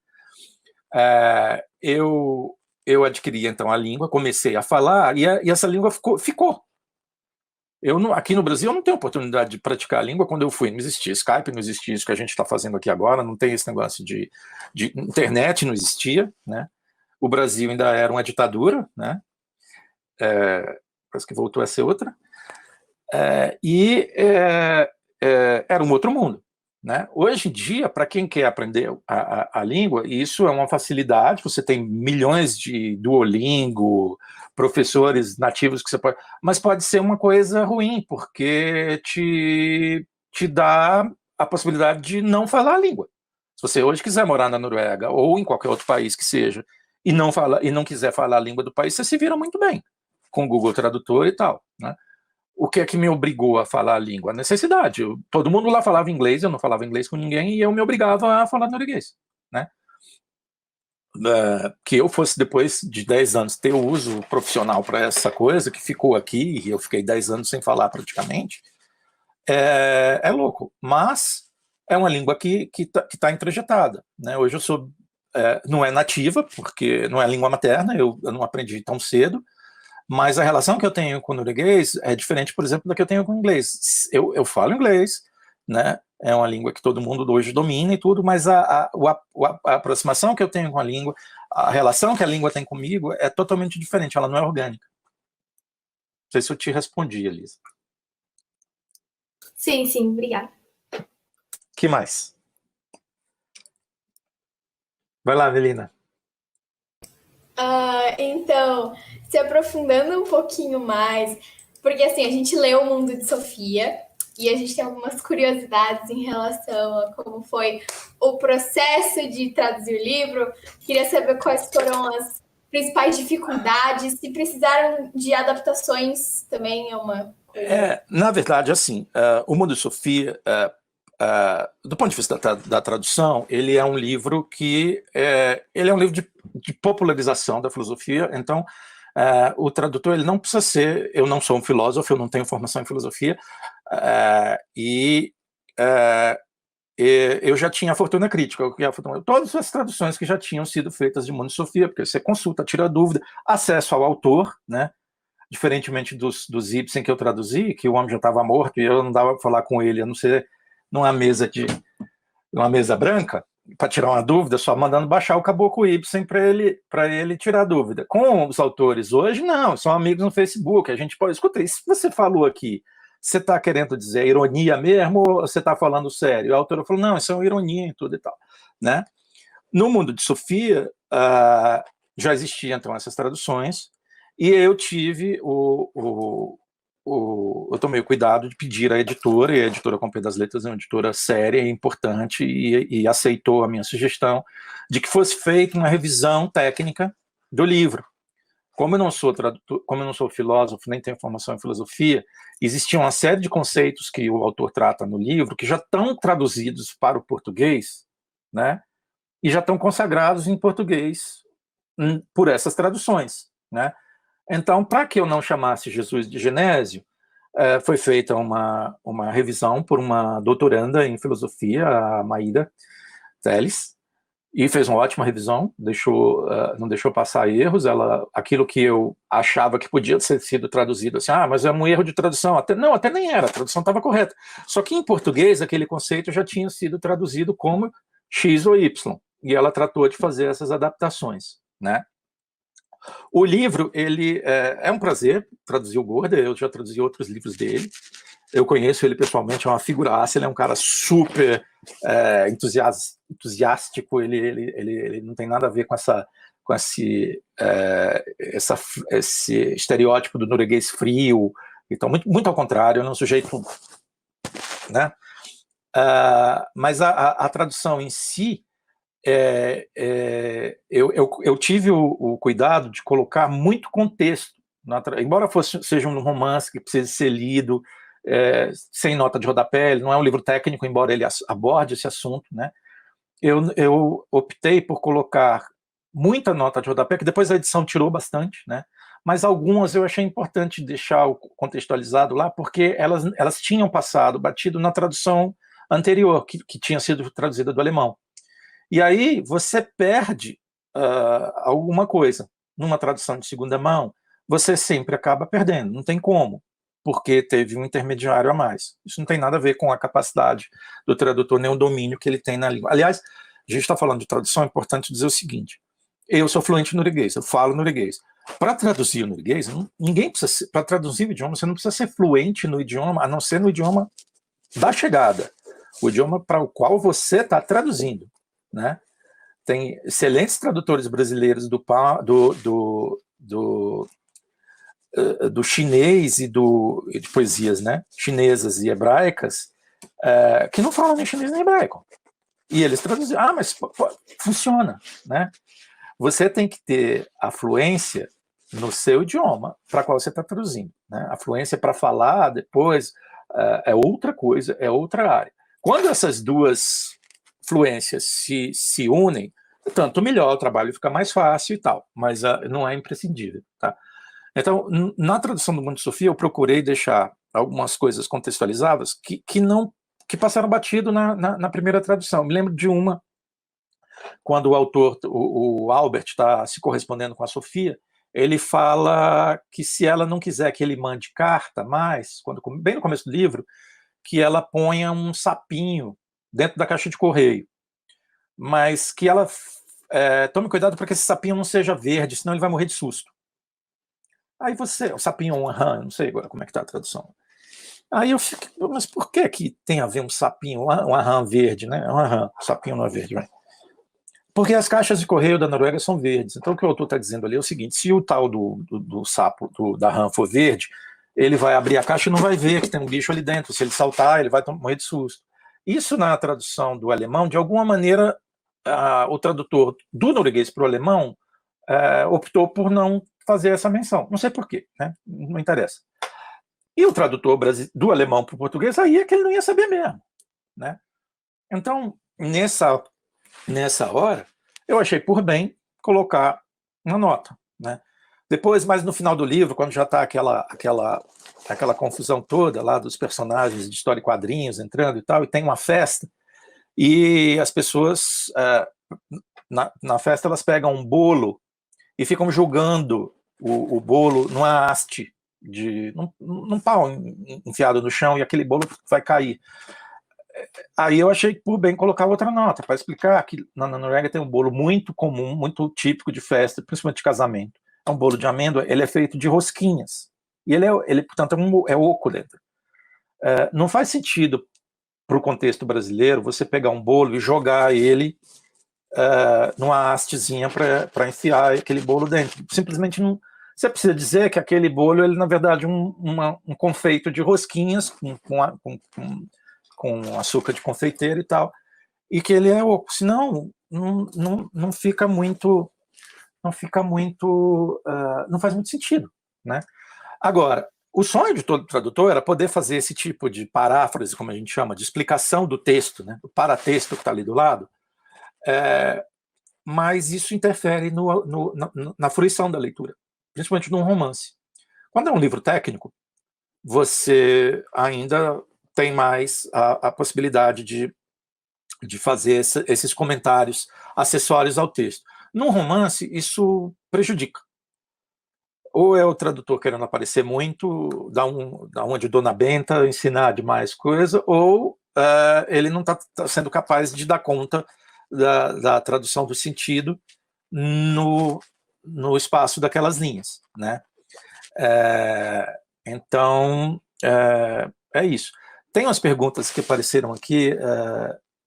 Eu adquiri então a língua, comecei a falar, e essa língua ficou. Aqui no Brasil eu não tenho oportunidade de praticar a língua. Quando eu fui, não existia Skype, não existia isso que a gente está fazendo aqui agora, não tem esse negócio de internet, não existia, né? O Brasil ainda era uma ditadura, né? Parece que voltou a ser outra. Era um outro mundo, né? Hoje em dia, para quem quer aprender a língua, isso é uma facilidade. Você tem milhões de Duolingo, professores nativos que você pode... Mas pode ser uma coisa ruim, porque te dá a possibilidade de não falar a língua. Se você hoje quiser morar na Noruega ou em qualquer outro país que seja, e não quiser falar a língua do país, você se vira muito bem com o Google Tradutor e tal, né? o que é que me obrigou a falar a língua? A necessidade. Todo mundo lá falava inglês, eu não falava inglês com ninguém, e eu me obrigava a falar norueguês, né? Que eu fosse, depois de 10 anos, ter o uso profissional para essa coisa, que ficou aqui, e eu fiquei 10 anos sem falar praticamente, é louco. Mas é uma língua que tá introjetada, né? Hoje eu sou... não é nativa, porque não é língua materna, eu não aprendi tão cedo, mas a relação que eu tenho com o norueguês é diferente, por exemplo, da que eu tenho com o inglês. Eu falo inglês, né? É uma língua que todo mundo hoje domina e tudo, mas a aproximação que eu tenho com a língua, a relação que a língua tem comigo é totalmente diferente, ela não é orgânica. Não sei se eu te respondi, Elisa. Sim, obrigada. Que mais? Vai lá, Melina. Então, se aprofundando um pouquinho mais, porque assim, a gente leu O Mundo de Sofia e a gente tem algumas curiosidades em relação a como foi o processo de traduzir o livro. Queria saber quais foram as principais dificuldades, se precisaram de adaptações também, é uma coisa... Na verdade, assim, O Mundo de Sofia, do ponto de vista da tradução, ele é um livro que ele é um livro de popularização da filosofia. Então o tradutor, ele não precisa ser... Eu não sou um filósofo, eu não tenho formação em filosofia, eu já tinha a Fortuna Crítica, todas as traduções que já tinham sido feitas de Mundo de Sofia, porque você consulta, tira dúvida, acesso ao autor, né? Diferentemente dos Ibsen que eu traduzi, que o homem já estava morto e eu não dava para falar com ele, a não ser numa mesa branca, para tirar uma dúvida, só mandando baixar o Caboclo Ibsen para ele tirar a dúvida. Com os autores hoje, não, são amigos no Facebook, a gente pode... Escuta, isso que você falou aqui, você está querendo dizer ironia mesmo ou você está falando sério? A autora falou, não, isso é uma ironia e tudo e tal, né? No Mundo de Sofia, já existiam então essas traduções, e eu tive eu tomei o cuidado de pedir à editora, e a editora Companhia das Letras é uma editora séria e importante, e aceitou a minha sugestão de que fosse feita uma revisão técnica do livro. Como eu não sou tradutor, como eu não sou filósofo, nem tenho formação em filosofia, existia uma série de conceitos que o autor trata no livro que já estão traduzidos para o português, né? E já estão consagrados em português por essas traduções, né? Então, para que eu não chamasse Jesus de Genésio, foi feita uma revisão por uma doutoranda em filosofia, a Maíra Teles, e fez uma ótima revisão, não deixou passar erros. Aquilo que eu achava que podia ter sido traduzido assim, mas é um erro de tradução, até nem era, a tradução estava correta. Só que em português aquele conceito já tinha sido traduzido como X ou Y, e ela tratou de fazer essas adaptações, né? O livro, ele é um prazer traduzir o Gorda, eu já traduzi outros livros dele, eu conheço ele pessoalmente, é uma figuraça, ele é um cara super entusiástico, ele não tem nada a ver com esse estereótipo do norueguês frio, então muito ao contrário, ele é um sujeito, né? Mas a tradução em si, eu tive o cuidado de colocar muito contexto, embora seja um romance que precisa ser lido, sem nota de rodapé, ele não é um livro técnico, embora ele aborde esse assunto, né? Eu optei por colocar muita nota de rodapé, que depois a edição tirou bastante, né? Mas algumas eu achei importante deixar contextualizado lá, porque elas tinham batido na tradução anterior, que tinha sido traduzida do alemão. E aí você perde alguma coisa. Numa tradução de segunda mão, você sempre acaba perdendo, não tem como, porque teve um intermediário a mais. Isso não tem nada a ver com a capacidade do tradutor, nem o domínio que ele tem na língua. Aliás, a gente está falando de tradução, é importante dizer o seguinte, eu sou fluente em norueguês, eu falo norueguês. Para traduzir o norueguês, ninguém precisa, para traduzir o idioma, você não precisa ser fluente no idioma, a não ser no idioma da chegada, o idioma para o qual você está traduzindo, né? Tem excelentes tradutores brasileiros do chinês e de poesias, né? Chinesas e hebraicas, que não falam nem chinês nem hebraico. E eles traduzem, mas funciona, né? Você tem que ter a fluência no seu idioma para qual você está traduzindo, né? A fluência para falar depois é outra coisa, é outra área. Quando essas duas fluências se unem, tanto melhor, o trabalho fica mais fácil e tal, mas não é imprescindível, tá? Então, na tradução do Monte Sofia, eu procurei deixar algumas coisas contextualizadas que passaram batido na primeira tradução. Me lembro de uma, quando o autor, o Albert, está se correspondendo com a Sofia, ele fala que se ela não quiser que ele mande carta mais, bem no começo do livro, que ela ponha um sapinho dentro da caixa de correio, mas que ela tome cuidado para que esse sapinho não seja verde, senão ele vai morrer de susto. Aí o sapinho é um rã, não sei agora como é que está a tradução. Aí eu fico, mas por que tem a ver um sapinho, um rã verde, né? Um rã, o sapinho não é verde, né? Porque as caixas de correio da Noruega são verdes. Então o que o autor está dizendo ali é o seguinte: se o tal do sapo, da rã for verde, ele vai abrir a caixa e não vai ver que tem um bicho ali dentro. Se ele saltar, ele vai morrer de susto. Isso na tradução do alemão, de alguma maneira, o tradutor do norueguês para o alemão optou por não fazer essa menção. Não sei por quê, né? Não interessa. E o tradutor do alemão para o português, aí é que ele não ia saber mesmo, né? Então, nessa hora, eu achei por bem colocar uma nota, né? Depois, mais no final do livro, quando já está aquela confusão toda lá dos personagens de história e quadrinhos entrando e tal, e tem uma festa, e as pessoas, na festa, elas pegam um bolo e ficam jogando o bolo numa haste, num pau enfiado no chão, e aquele bolo vai cair. Aí eu achei por bem colocar outra nota, para explicar que na Noruega tem um bolo muito comum, muito típico de festa, principalmente de casamento. É um bolo de amêndoa, ele é feito de rosquinhas. E ele portanto, é oco dentro. Não faz sentido, para o contexto brasileiro, você pegar um bolo e jogar ele numa hastezinha para enfiar aquele bolo dentro. Simplesmente não. Você precisa dizer que aquele bolo, ele na verdade um confeito de rosquinhas com açúcar de confeiteiro e tal, e que ele é oco. Senão não fica muito, não faz muito sentido, né? Agora, o sonho de todo tradutor era poder fazer esse tipo de paráfrase, como a gente chama, de explicação do texto, né? O paratexto que está ali do lado, mas isso interfere na fruição da leitura, principalmente num romance. Quando é um livro técnico, você ainda tem mais a possibilidade de fazer esses comentários acessórios ao texto. Num romance, isso prejudica. Ou é o tradutor querendo aparecer muito, da onde Dona Benta ensinar demais coisa, ou ele não está sendo capaz de dar conta da tradução do sentido no espaço daquelas linhas, né? Então, é isso. Tem umas perguntas que apareceram aqui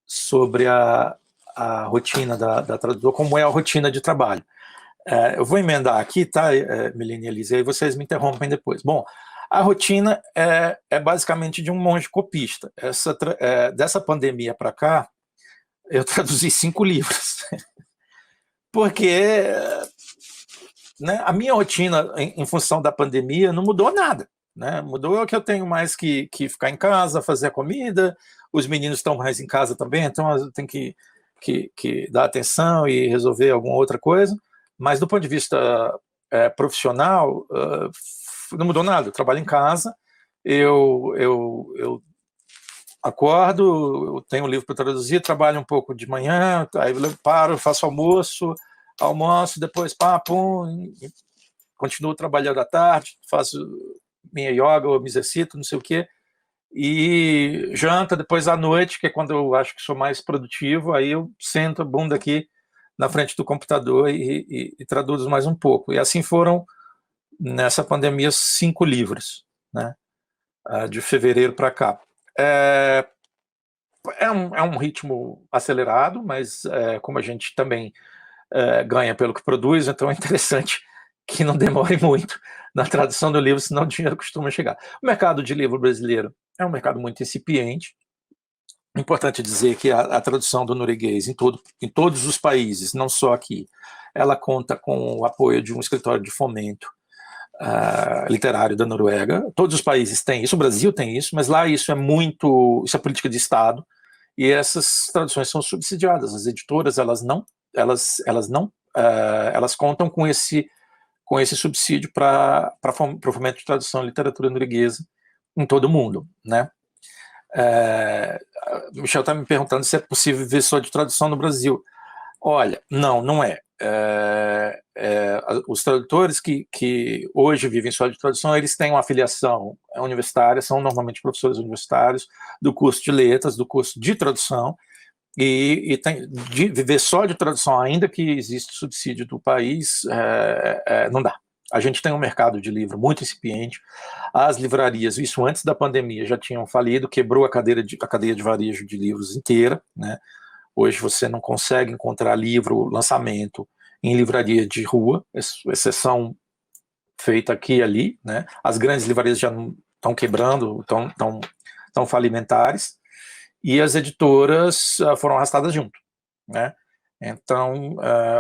sobre a rotina da tradutora, como é a rotina de trabalho. Eu vou emendar aqui, tá, Melina e Elisa, e aí vocês me interrompem depois. Bom, a rotina é basicamente de um monge copista. Dessa pandemia para cá, eu traduzi 5 livros. Porque né, a minha rotina, em função da pandemia, não mudou nada. Né? Mudou que eu tenho mais que ficar em casa, fazer a comida, os meninos estão mais em casa também, então eu tenho que dar atenção e resolver alguma outra coisa. Mas do ponto de vista profissional, não mudou nada. Eu trabalho em casa, eu acordo, eu tenho um livro para traduzir, trabalho um pouco de manhã, aí eu paro, faço almoço, depois continuo trabalhando à tarde, faço minha yoga, eu me exercito, não sei o quê, e janta, depois à noite, que é quando eu acho que sou mais produtivo, aí eu sento a bunda aqui na frente do computador e traduzo mais um pouco. E assim foram, nessa pandemia, 5 livros, né, de fevereiro para cá. É um ritmo acelerado, mas como a gente também ganha pelo que produz, então é interessante que não demore muito na tradução do livro, senão o dinheiro costuma chegar. O mercado de livro brasileiro é um mercado muito incipiente. É importante dizer que a tradução do norueguês em todos os países, não só aqui, ela conta com o apoio de um escritório de fomento literário da Noruega. Todos os países têm isso, o Brasil tem isso, mas lá isso é política de Estado, e essas traduções são subsidiadas. As editoras, elas contam com esse subsídio para o fomento de tradução e literatura norueguesa em todo o mundo, né? Michel está me perguntando se é possível viver só de tradução no Brasil. Olha, não é. Os tradutores que hoje vivem só de tradução, eles têm uma afiliação universitária, são normalmente professores universitários do curso de letras, do curso de tradução, e de viver só de tradução, ainda que exista subsídio do país, não dá. A gente tem um mercado de livro muito incipiente, as livrarias, isso antes da pandemia, já tinham falido, quebrou a cadeia de varejo de livros inteira, né? Hoje você não consegue encontrar livro, lançamento, em livraria de rua, exceção feita aqui e ali, né? As grandes livrarias já estão quebrando, estão falimentares, e as editoras foram arrastadas junto, né? Então,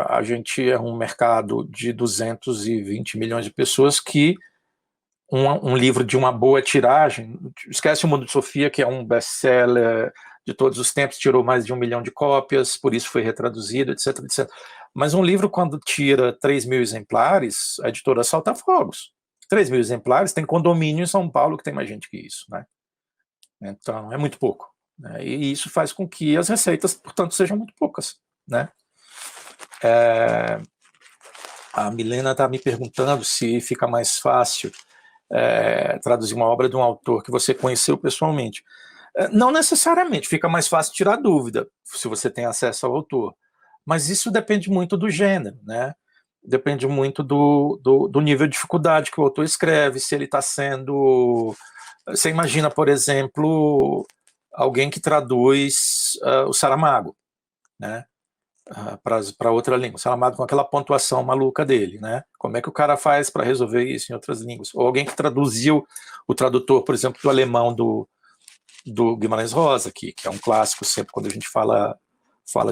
a gente é um mercado de 220 milhões de pessoas que um livro de uma boa tiragem, esquece O Mundo de Sofia, que é um best-seller de todos os tempos, tirou mais de 1 milhão de cópias, por isso foi retraduzido, etc, etc. Mas um livro, quando tira 3 mil exemplares, a editora solta fogos. 3 mil exemplares, tem condomínio em São Paulo que tem mais gente que isso, né? Então, é muito pouco, né? E isso faz com que as receitas, portanto, sejam muito poucas, né? A Milena está me perguntando se fica mais fácil traduzir uma obra de um autor que você conheceu pessoalmente. Não necessariamente, fica mais fácil tirar dúvida, se você tem acesso ao autor, mas isso depende muito do gênero, né? Depende muito do nível de dificuldade que o autor escreve, se ele está sendo... Você imagina, por exemplo, alguém que traduz o Saramago, né? Para outra língua, Saramago com aquela pontuação maluca dele, né? Como é que o cara faz para resolver isso em outras línguas? Ou alguém que traduziu, o tradutor, por exemplo, do alemão do Guimarães Rosa, que é um clássico sempre quando a gente fala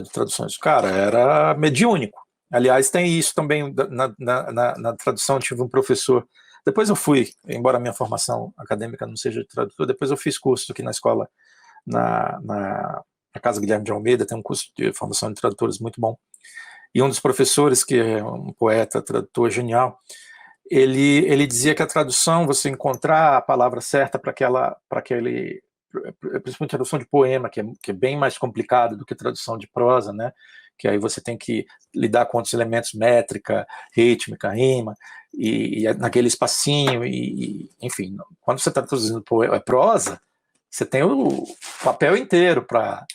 de traduções. O cara era mediúnico. Aliás, tem isso também na tradução. Eu tive um professor, depois eu fui, embora a minha formação acadêmica não seja de tradutor, depois eu fiz curso aqui na escola, na Casa Guilherme de Almeida, tem um curso de formação de tradutores muito bom, e um dos professores, que é um poeta, tradutor genial, ele dizia que a tradução, você encontrar a palavra certa para aquele, principalmente tradução de poema, que é bem mais complicada do que tradução de prosa, né? Que aí você tem que lidar com outros elementos, métrica, rítmica, rima, e naquele espacinho, enfim, quando você está traduzindo prosa, você tem o papel inteiro para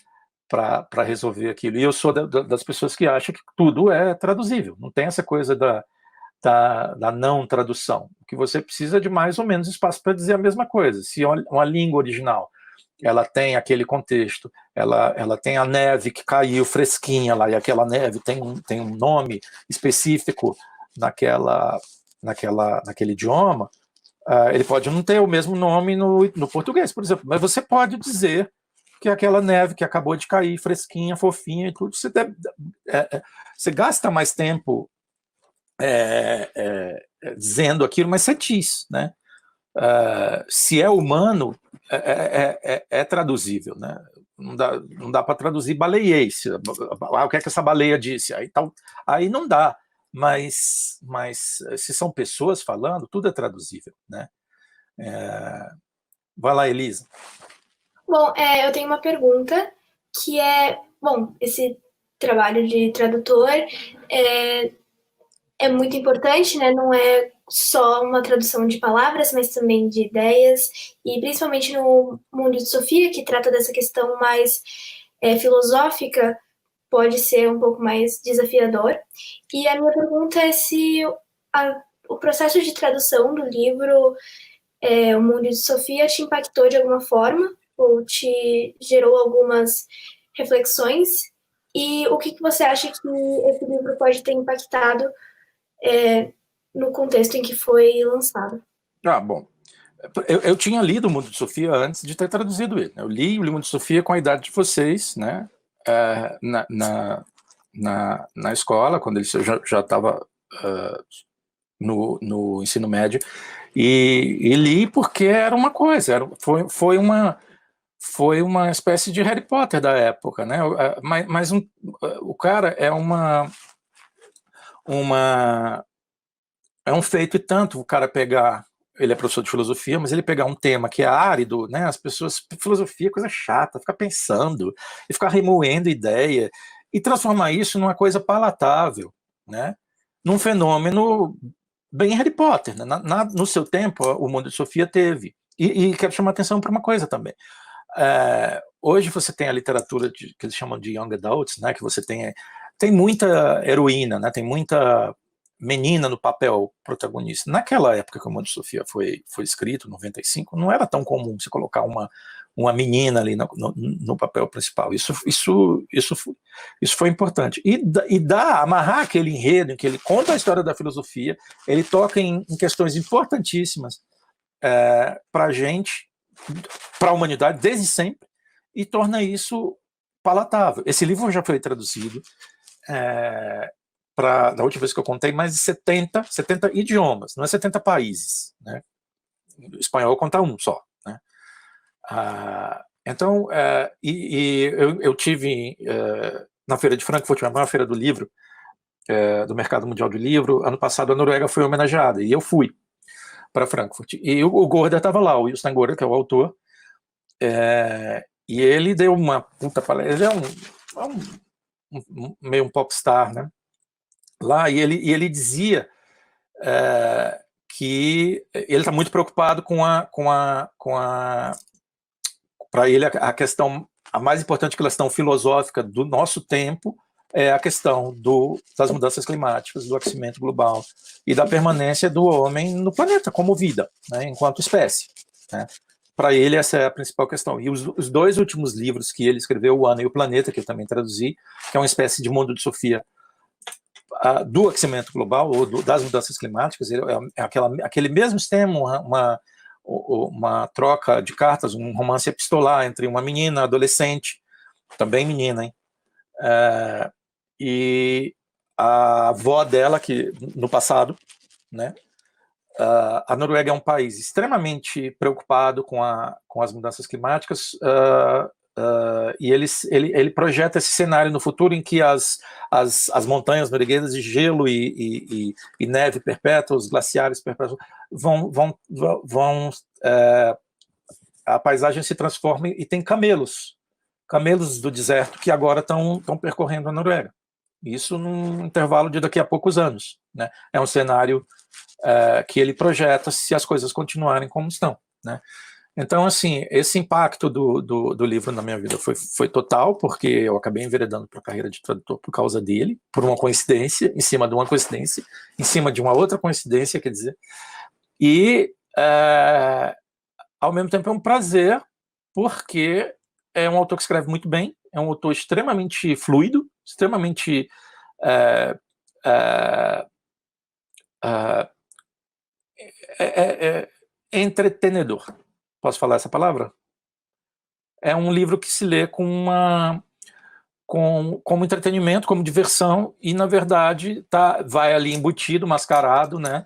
resolver aquilo. E eu sou das pessoas que acham que tudo é traduzível, não tem essa coisa da não tradução. O que você precisa é de mais ou menos espaço para dizer a mesma coisa. Se uma língua original ela tem aquele contexto, ela tem a neve que caiu fresquinha lá, e aquela neve tem um nome específico naquele idioma, ele pode não ter o mesmo nome no português, por exemplo, mas você pode dizer que aquela neve que acabou de cair, fresquinha, fofinha e tudo, você gasta mais tempo dizendo aquilo, mas você diz, né? Se é humano, é traduzível, né? Não dá para traduzir baleiês. O que é que essa baleia disse? Aí não dá. Mas se são pessoas falando, tudo é traduzível, né? Vai lá, Elisa. Bom, eu tenho uma pergunta que bom, esse trabalho de tradutor é muito importante, né? Não é só uma tradução de palavras, mas também de ideias, e principalmente no Mundo de Sofia, que trata dessa questão mais filosófica, pode ser um pouco mais desafiador. E a minha pergunta é se o processo de tradução do livro O Mundo de Sofia te impactou de alguma forma, ou te gerou algumas reflexões, e o que você acha que esse livro pode ter impactado no contexto em que foi lançado? Bom, eu tinha lido O Mundo de Sofia antes de ter traduzido ele. Eu li o Mundo de Sofia com a idade de vocês, né? na escola, quando ele já estava no ensino médio, e li porque era uma coisa, foi uma espécie de Harry Potter da época, né? Mas o cara é um feito e tanto o cara pegar, ele é professor de filosofia, mas ele pegar um tema que é árido, né? As pessoas, filosofia é coisa chata, ficar pensando e ficar remoendo ideia e transformar isso numa coisa palatável, né? Num fenômeno bem Harry Potter, né? No seu tempo, o Mundo de Sofia teve. E quero chamar atenção para uma coisa também. Hoje você tem a literatura que eles chamam de young adults, né? Que você tem muita heroína, né? Tem muita menina no papel protagonista. Naquela época que o Mundo de Sofia foi escrito, 95, não era tão comum você colocar uma menina ali no papel principal. Isso foi importante. Amarrar aquele enredo em que ele conta a história da filosofia, ele toca em questões importantíssimas para a gente, para a humanidade, desde sempre, e torna isso palatável. Esse livro já foi traduzido da última vez que eu contei, mais de 70 idiomas, não é 70 países, né? O espanhol conta um só, né? Então, eu tive na Feira de Frankfurt, a maior feira do livro, do Mercado Mundial do Livro. Ano passado a Noruega foi homenageada, e eu fui para Frankfurt. E o Gorda estava lá, o Jostein Gaarder, que é o autor, e ele deu uma puta palestra. Ele é meio um popstar, né? Lá, e ele dizia que ele está muito preocupado para ele a questão, a mais importante questão filosófica do nosso tempo é a questão das mudanças climáticas, do aquecimento global e da permanência do homem no planeta como vida, né, enquanto espécie, né? Para ele essa é a principal questão. E os dois últimos livros que ele escreveu, O Ano e o Planeta, que eu também traduzi, que é uma espécie de Mundo de Sofia do aquecimento global ou das mudanças climáticas, aquele mesmo sistema, uma troca de cartas, um romance epistolar entre uma menina, adolescente, também menina, hein? E a avó dela, que no passado, né? A Noruega é um país extremamente preocupado com as mudanças climáticas, e ele projeta esse cenário no futuro em que as montanhas norueguesas de gelo e neve perpétua, os glaciares perpétuos, a paisagem se transforma e tem camelos do deserto que agora estão percorrendo a Noruega. Isso num intervalo de daqui a poucos anos, né? É um cenário que ele projeta se as coisas continuarem como estão, né? Então, assim, esse impacto do livro na minha vida foi total, porque eu acabei enveredando para a carreira de tradutor por causa dele, por uma coincidência, em cima de uma coincidência, em cima de uma outra coincidência, quer dizer, e ao mesmo tempo é um prazer, porque é um autor que escreve muito bem, é um autor extremamente fluido, extremamente entretenedor. Posso falar essa palavra? É um livro que se lê como entretenimento, como diversão, e, na verdade, vai ali embutido, mascarado, né,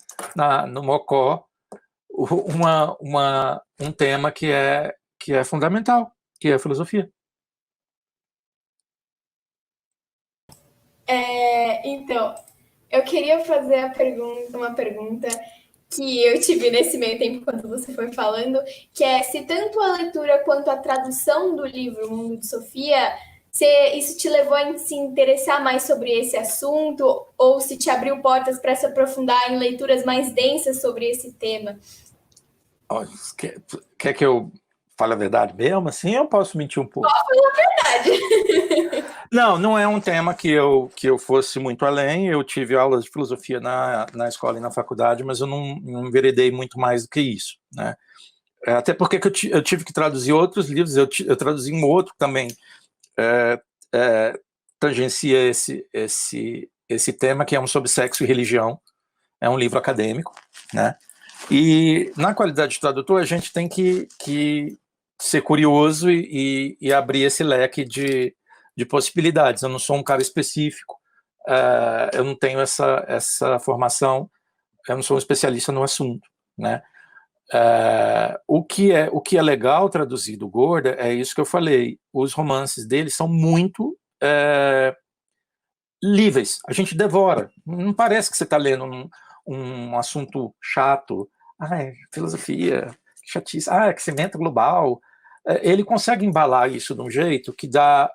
no mocó, um tema que é fundamental, que é a filosofia. Então, eu queria fazer uma pergunta que eu tive nesse meio tempo, quando você foi falando, que é se tanto a leitura quanto a tradução do livro Mundo de Sofia, se isso te levou a se interessar mais sobre esse assunto, ou se te abriu portas para se aprofundar em leituras mais densas sobre esse tema? Quer que eu fale a verdade mesmo, assim, ou eu posso mentir um pouco? Pode falar a verdade. Não é um tema que eu fosse muito além. Eu tive aulas de filosofia na escola e na faculdade, mas eu não enveredei muito mais do que isso, né? Até porque eu tive que traduzir outros livros. Eu traduzi um outro também, tangencia esse tema, que é um sobre sexo e religião. É um livro acadêmico, né? E na qualidade de tradutor a gente tem que ser curioso e abrir esse leque de de possibilidades. Eu não sou um cara específico, eu não tenho essa formação, eu não sou um especialista no assunto, né? O que é legal traduzir do Gorda é isso que eu falei. Os romances dele são muito líveis. A gente devora. Não parece que você está lendo um assunto chato. Filosofia, que chatice. Aquecimento global. Ele consegue embalar isso de um jeito que dá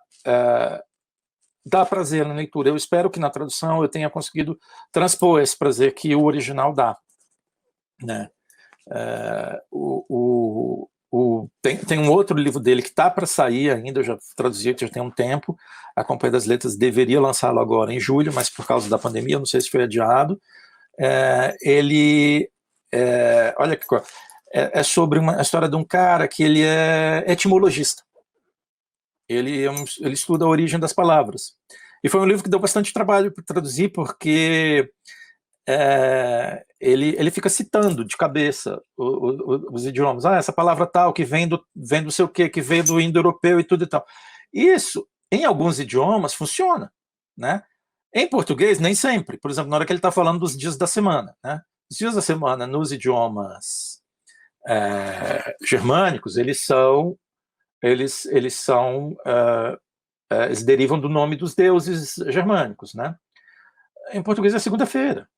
prazer na leitura. Eu espero que na tradução eu tenha conseguido transpor esse prazer que o original dá, né? Tem um outro livro dele que está para sair ainda, eu já traduzi, já tem um tempo. A Companhia das Letras deveria lançá-lo agora em julho, mas por causa da pandemia, eu não sei se foi adiado. Olha que coisa, é sobre a história de um cara que ele é etimologista. Ele estuda a origem das palavras. E foi um livro que deu bastante trabalho para traduzir, porque ele fica citando de cabeça os idiomas. Essa palavra tal, que vem do sei o quê, que veio do indo-europeu e tudo e tal. Isso, em alguns idiomas, funciona, né? Em português, nem sempre. Por exemplo, na hora que ele está falando dos dias da semana, né? Os dias da semana, nos idiomas germânicos, eles derivam do nome dos deuses germânicos, né? Em português é segunda-feira,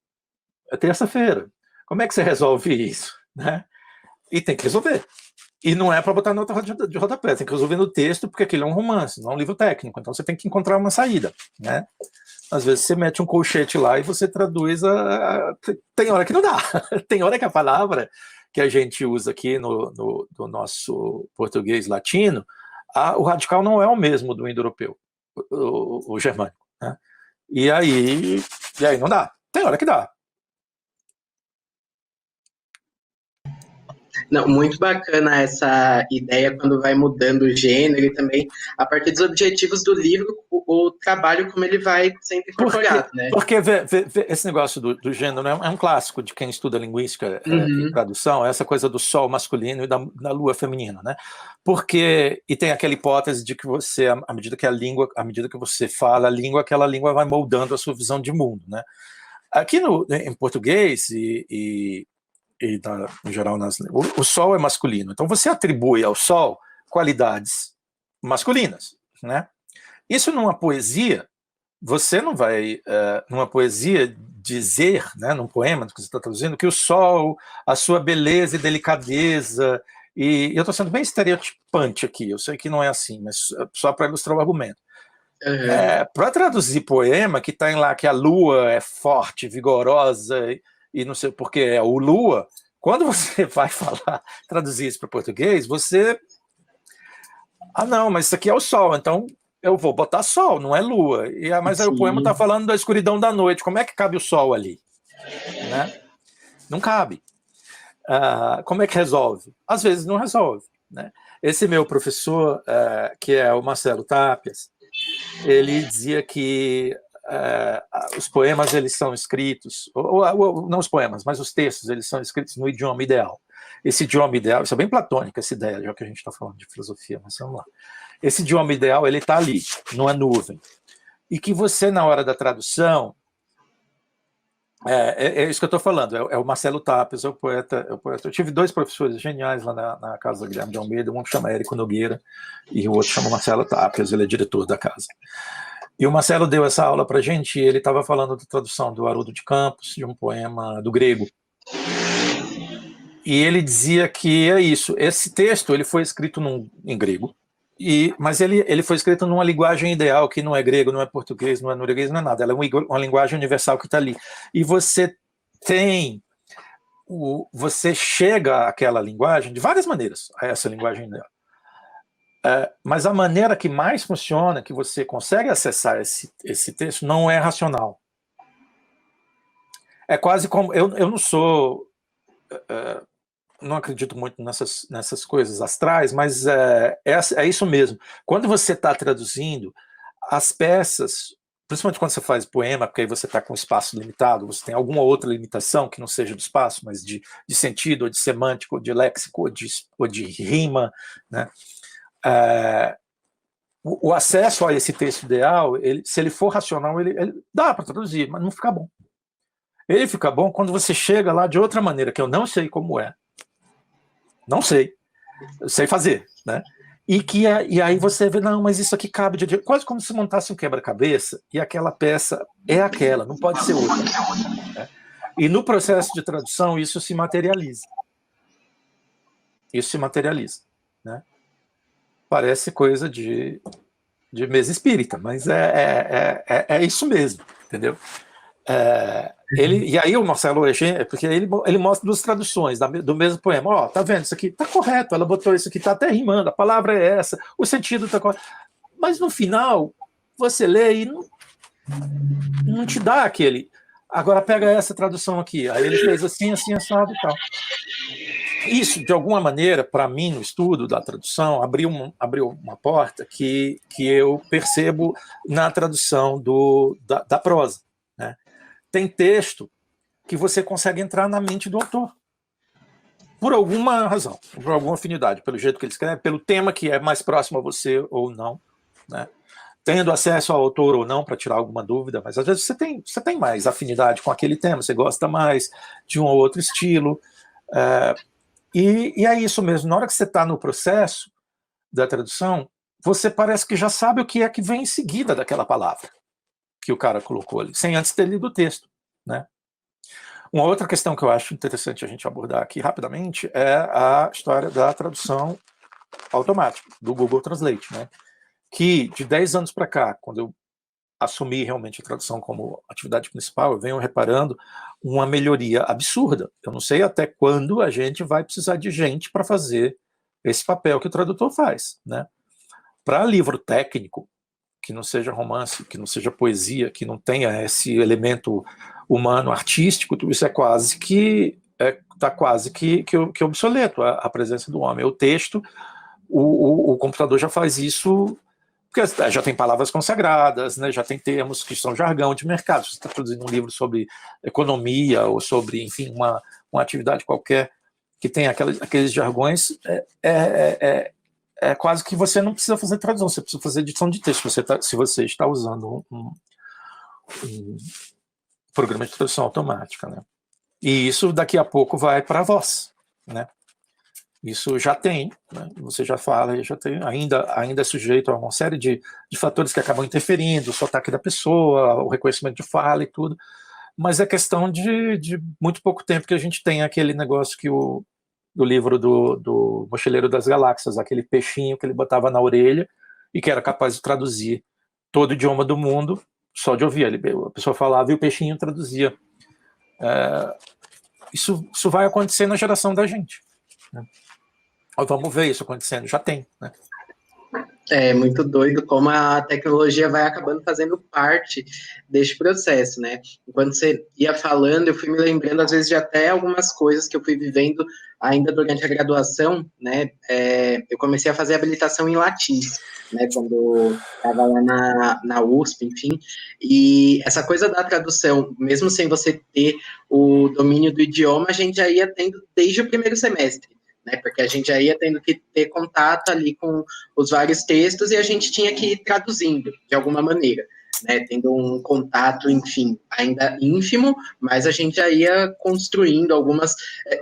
é terça-feira. Como é que você resolve isso, né? E tem que resolver. E não é para botar nota de rodapé, tem que resolver no texto, porque aquilo é um romance, não é um livro técnico. Então você tem que encontrar uma saída, né? Às vezes você mete um colchete lá e você traduz tem hora que não dá. Tem hora que a palavra que a gente usa aqui no nosso português latino, o radical não é o mesmo do indo-europeu, o germânico, né? E aí não dá. Tem hora que dá. Não, muito bacana essa ideia quando vai mudando o gênero e também, a partir dos objetivos do livro, o trabalho como ele vai sendo incorporado, né? Porque esse negócio do gênero é um clássico de quem estuda linguística e tradução, essa coisa do sol masculino e da lua feminina, né? E tem aquela hipótese de que você, à medida que você fala a língua, aquela língua vai moldando a sua visão de mundo, né? Aqui em português em geral, o sol é masculino. Então você atribui ao sol qualidades masculinas, né? Isso numa poesia, você não vai, numa poesia, dizer, né, num poema que você está traduzindo, que o sol, a sua beleza e delicadeza, e eu estou sendo bem estereotipante aqui, eu sei que não é assim, mas só para ilustrar o argumento. Para traduzir poema, que está em lá que a lua é forte, vigorosa, e não sei porque é o lua, quando você vai traduzir isso para português, você... não, mas isso aqui é o sol, então eu vou botar sol, não é lua. Mas aí o poema está falando da escuridão da noite, como é que cabe o sol ali? Né? Não cabe. Como é que resolve? Às vezes não resolve, né? Esse meu professor, que é o Marcelo Tapias, ele dizia que os poemas eles são escritos, não os poemas, mas os textos, eles são escritos no idioma ideal. Esse idioma ideal, isso é bem platônico, essa ideia, já que a gente está falando de filosofia, mas vamos lá. Esse idioma ideal, ele está ali, numa nuvem. E que você, na hora da tradução, é isso que eu estou falando, é o Marcelo Tapias, é o poeta. Eu tive dois professores geniais lá na casa do Guilherme de Almeida, um chama Érico Nogueira e o outro chama Marcelo Tapias, ele é diretor da casa. E o Marcelo deu essa aula para a gente, e ele estava falando da tradução do Haroldo de Campos, de um poema do grego. E ele dizia que é isso, esse texto ele foi escrito em grego, mas ele foi escrito numa linguagem ideal, que não é grego, não é português, não é norueguês, não é nada, ela é uma linguagem universal que está ali. E você chega àquela linguagem de várias maneiras, a essa linguagem ideal. Mas a maneira que mais funciona, que você consegue acessar esse texto, não é racional. É quase como... Eu não sou... não acredito muito nessas coisas astrais, mas é isso mesmo. Quando você está traduzindo, as peças, principalmente quando você faz poema, porque aí você está com espaço limitado, você tem alguma outra limitação que não seja do espaço, mas de sentido, ou de semântico, ou de léxico, ou de rima, né? o acesso a esse texto ideal, se ele for racional, ele dá para traduzir, mas não fica bom. Ele fica bom quando você chega lá de outra maneira, que eu não sei como é. Não sei. Eu sei fazer, né? E aí você vê, não, mas isso aqui cabe de... Quase como se montasse um quebra-cabeça e aquela peça é aquela, não pode ser outra. Né? E no processo de tradução, isso se materializa. Isso se materializa. Né? Parece coisa de mesa espírita, mas é isso mesmo, entendeu? E aí o Marcelo porque ele mostra duas traduções do mesmo poema. Ó, tá vendo? Isso aqui tá correto, ela botou isso aqui, tá até rimando, a palavra é essa, o sentido tá correto. Mas no final, você lê e não te dá aquele... Agora pega essa tradução aqui. Aí ele fez assim, assim, assado e tal. Isso, de alguma maneira, para mim, no estudo da tradução, abriu uma porta que eu percebo na tradução da prosa. Né? Tem texto que você consegue entrar na mente do autor. Por alguma razão, por alguma afinidade, pelo jeito que ele escreve, pelo tema que é mais próximo a você ou não. Né? Tendo acesso ao autor ou não, para tirar alguma dúvida, mas às vezes você tem mais afinidade com aquele tema, você gosta mais de um ou outro estilo. E é isso mesmo, na hora que você está no processo da tradução, você parece que já sabe o que é que vem em seguida daquela palavra que o cara colocou ali, sem antes ter lido o texto. Né? Uma outra questão que eu acho interessante a gente abordar aqui rapidamente é a história da tradução automática, do Google Translate, né? Que de 10 anos para cá, quando eu assumi realmente a tradução como atividade principal, eu venho reparando uma melhoria absurda. Eu não sei até quando a gente vai precisar de gente para fazer esse papel que o tradutor faz. Né? Para livro técnico, que não seja romance, que não seja poesia, que não tenha esse elemento humano, artístico, tudo isso é quase que está quase que obsoleto a presença do homem. O texto, o computador já faz isso, porque já tem palavras consagradas, né, já tem termos que são jargão de mercado. Se você está produzindo um livro sobre economia ou sobre, enfim, uma atividade qualquer que tem aqueles jargões, quase que você não precisa fazer tradução, você precisa fazer edição de texto, se você está usando um programa de tradução automática. Né? E isso daqui a pouco vai para a voz. Né? Isso já tem, né? Você já fala, já tem, ainda é sujeito a uma série de fatores que acabam interferindo, o sotaque da pessoa, o reconhecimento de fala e tudo, mas é questão de muito pouco tempo que a gente tem aquele negócio que do livro do Mochileiro das Galáxias, aquele peixinho que ele botava na orelha e que era capaz de traduzir todo o idioma do mundo só de ouvir. A pessoa falava e o peixinho traduzia. Isso vai acontecer na geração da gente. Né? Vamos ver isso acontecendo, já tem. Né? É muito doido como a tecnologia vai acabando fazendo parte deste processo, né? Enquanto você ia falando, eu fui me lembrando, às vezes, de até algumas coisas que eu fui vivendo ainda durante a graduação, né? Eu comecei a fazer habilitação em latim, né? Quando estava lá na USP, enfim. E essa coisa da tradução, mesmo sem você ter o domínio do idioma, a gente já ia tendo desde o primeiro semestre. Né, porque a gente já ia tendo que ter contato ali com os vários textos e a gente tinha que ir traduzindo de alguma maneira, né, tendo um contato, enfim, ainda ínfimo, mas a gente já ia construindo algumas,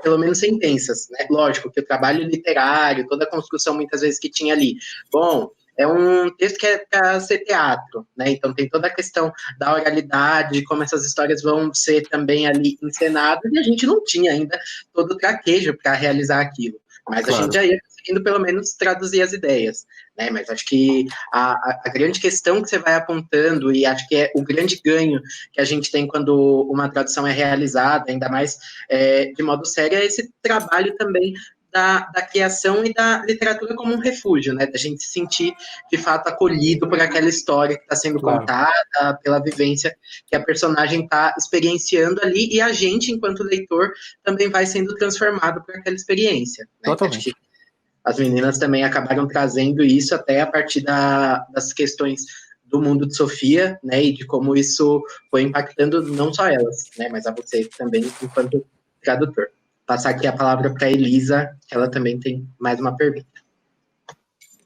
pelo menos sentenças, né, lógico que o trabalho literário, toda a construção muitas vezes que tinha ali, bom, é um texto que é para ser teatro, né, então tem toda a questão da oralidade, de como essas histórias vão ser também ali encenadas, e a gente não tinha ainda todo o traquejo para realizar aquilo, mas claro, a gente já ia conseguindo pelo menos traduzir as ideias, né, mas acho que a grande questão que você vai apontando, e acho que é o grande ganho que a gente tem quando uma tradução é realizada, ainda mais de modo sério, é esse trabalho também da criação e da literatura como um refúgio, né? Da gente se sentir, de fato, acolhido por aquela história que está sendo contada, pela vivência que a personagem está experienciando ali, e a gente, enquanto leitor, também vai sendo transformado por aquela experiência. Né? Totalmente. Acho que as meninas também acabaram trazendo isso até a partir das questões do mundo de Sofia, né? E de como isso foi impactando não só elas, né? Mas a você também, enquanto tradutor. Passar aqui a palavra para a Elisa, que ela também tem mais uma pergunta.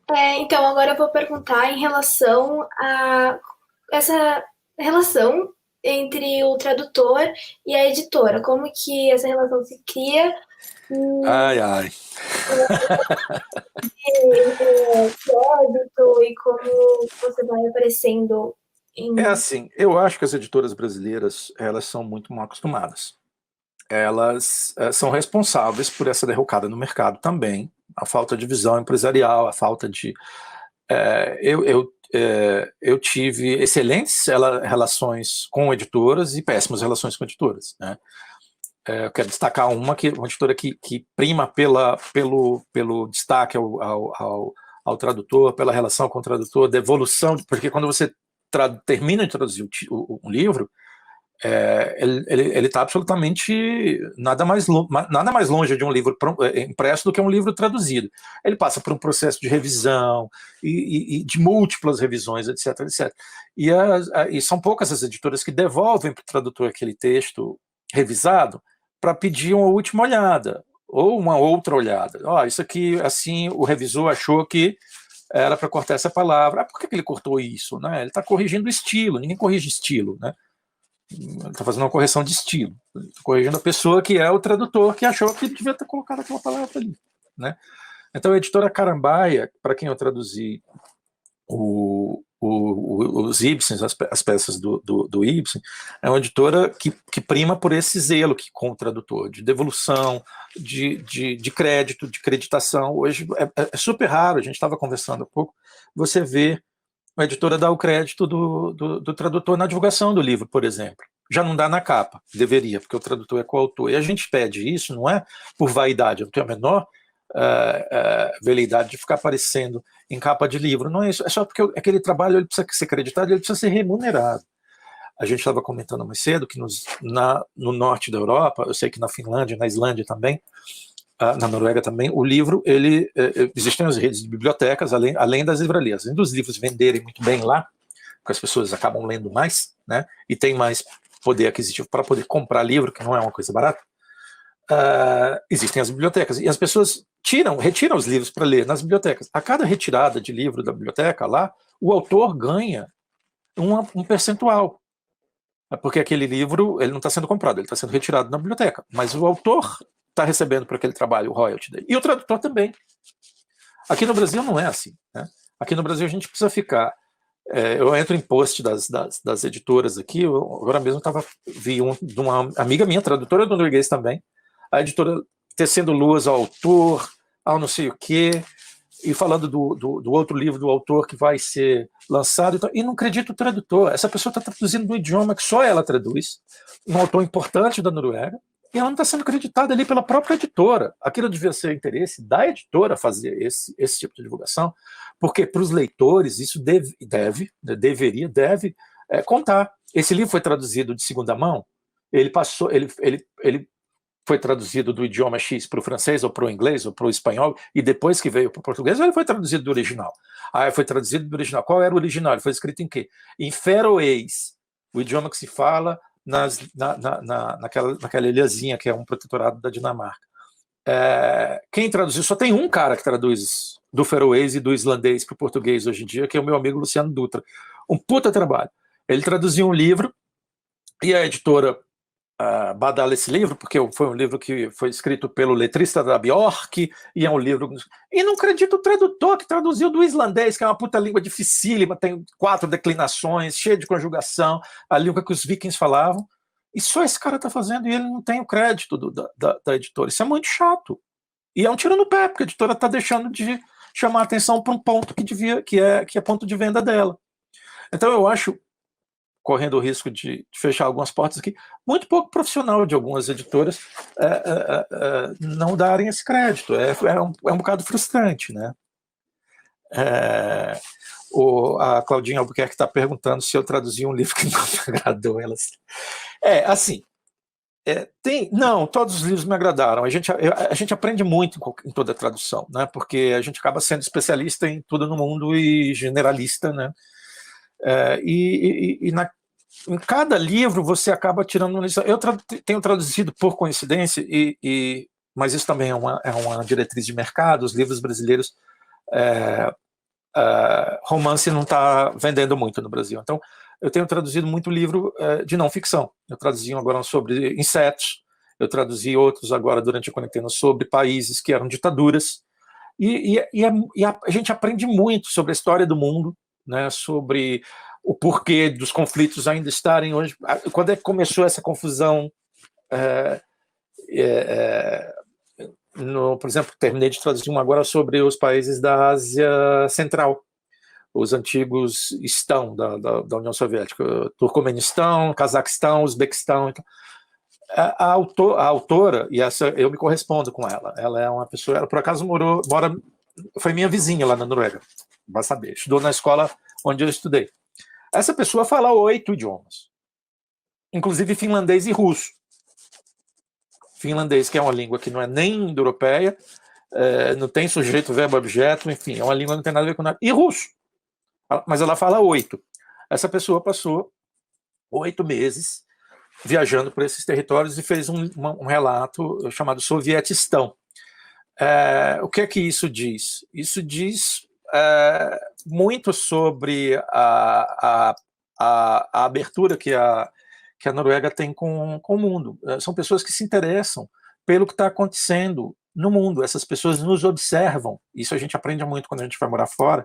Então, agora eu vou perguntar em relação a essa relação entre o tradutor e a editora. Como que essa relação se cria? Ai, ai. Crédito e como você vai aparecendo em... É assim, eu acho que as editoras brasileiras, elas são muito mal acostumadas. Elas são responsáveis por essa derrocada no mercado também, a falta de visão empresarial, a falta de... eu tive excelentes relações com editoras e péssimas relações com editoras, né? Eu quero destacar uma editora que prima pelo destaque ao tradutor, pela relação com o tradutor, devolução, porque quando você termina de traduzir um livro, ele está absolutamente nada mais longe de um livro impresso do que um livro traduzido. Ele passa por um processo de revisão e de múltiplas revisões, etc, etc. E são poucas as editoras que devolvem para o tradutor aquele texto revisado para pedir uma última olhada ou uma outra olhada. Isso aqui, assim, o revisor achou que era para cortar essa palavra. Por que ele cortou isso? Né? Ele está corrigindo o estilo. Ninguém corrige estilo, né? Ele está fazendo uma correção de estilo, está corrigindo a pessoa que é o tradutor que achou que devia ter colocado aquela palavra ali, né? Então a editora Carambaia, para quem eu traduzi os Ibsens, as peças do Ibsen, é uma editora que prima por esse zelo com o tradutor, de devolução, de crédito, de creditação. Hoje é super raro, a gente estava conversando há pouco, você vê a editora dá o crédito do tradutor na divulgação do livro, por exemplo. Já não dá na capa, deveria, porque o tradutor é coautor. E a gente pede isso, não é por vaidade, eu não tenho a menor veleidade de ficar aparecendo em capa de livro, não é isso, é só porque aquele trabalho ele precisa ser creditado, ele precisa ser remunerado. A gente estava comentando mais cedo que no norte da Europa, eu sei que na Finlândia, na Islândia também, na Noruega também, o livro, existem as redes de bibliotecas, além das livrarias. Além dos livros venderem muito bem lá, porque as pessoas acabam lendo mais, né, e tem mais poder aquisitivo para poder comprar livro, que não é uma coisa barata, existem as bibliotecas, e as pessoas retiram os livros para ler nas bibliotecas. A cada retirada de livro da biblioteca lá, o autor ganha um percentual, porque aquele livro ele não está sendo comprado, ele está sendo retirado na biblioteca, mas o autor está recebendo por aquele trabalho o royalty dele. E o tradutor também. Aqui no Brasil não é assim, né? Aqui no Brasil a gente precisa ficar... eu entro em post das editoras aqui, agora mesmo vi de uma amiga minha, tradutora do norueguês também, a editora tecendo luas ao autor, ao não sei o quê, e falando do outro livro do autor que vai ser lançado, e não acredito o tradutor. Essa pessoa está traduzindo no idioma que só ela traduz, um autor importante da Noruega, e ela não está sendo creditada ali pela própria editora. Aquilo devia ser interesse da editora fazer esse tipo de divulgação, porque para os leitores isso deve contar. Esse livro foi traduzido de segunda mão, ele foi traduzido do idioma X para o francês, ou para o inglês, ou para o espanhol, e depois que veio para o português, ele foi traduzido do original. Foi traduzido do original. Qual era o original? Ele foi escrito em quê? Em feroês, o idioma que se fala naquela ilhazinha que é um protetorado da Dinamarca. Quem traduziu? Só tem um cara que traduz do feroês e do islandês para o português hoje em dia, que é o meu amigo Luciano Dutra. Um puta trabalho. Ele traduziu um livro e a editora badala esse livro, porque foi um livro que foi escrito pelo letrista da Bjork, e é um livro... E não acredito o tradutor que traduziu do islandês, que é uma puta língua dificílima, tem 4 declinações, cheia de conjugação, a língua que os vikings falavam, e só esse cara está fazendo, e ele não tem o crédito da editora. Isso é muito chato. E é um tiro no pé, porque a editora está deixando de chamar a atenção para um ponto que é ponto de venda dela. Então eu acho, correndo o risco de fechar algumas portas aqui, muito pouco profissional de algumas editoras não darem esse crédito. É um bocado frustrante, né? A Claudinha Albuquerque está perguntando se eu traduzi um livro que não me agradou. Assim, não, todos os livros me agradaram. A gente aprende muito em toda a tradução, né? Porque a gente acaba sendo especialista em tudo no mundo e generalista, né? Em cada livro você acaba tirando uma lição. Eu tenho traduzido por coincidência, mas isso também é uma diretriz de mercado. Os livros brasileiros romance não está vendendo muito no Brasil. Então, eu tenho traduzido muito livro de não ficção. Eu traduzi um agora sobre insetos, eu traduzi outros agora durante a quarentena sobre países que eram ditaduras, e a gente aprende muito sobre a história do mundo, né, sobre o porquê dos conflitos ainda estarem hoje. Quando é que começou essa confusão? Por exemplo, terminei de traduzir um agora sobre os países da Ásia Central, os antigos Estão da União Soviética, Turcomenistão, Cazaquistão, Uzbequistão. Então, a autora, e essa eu me correspondo com ela é uma pessoa, ela por acaso foi minha vizinha lá na Noruega, vai saber, estudou na escola onde eu estudei. Essa pessoa fala 8 idiomas, inclusive finlandês e russo. Finlandês, que é uma língua que não é nem indo-europeia, não tem sujeito, verbo, objeto, enfim, é uma língua que não tem nada a ver com nada. E russo, mas ela fala 8. Essa pessoa passou 8 meses viajando por esses territórios e fez um relato chamado Sovietistão. O que é que isso diz? Isso diz muito sobre a abertura que a Noruega tem com o mundo. São pessoas que se interessam pelo que está acontecendo no mundo. Essas pessoas nos observam. Isso a gente aprende muito quando a gente vai morar fora,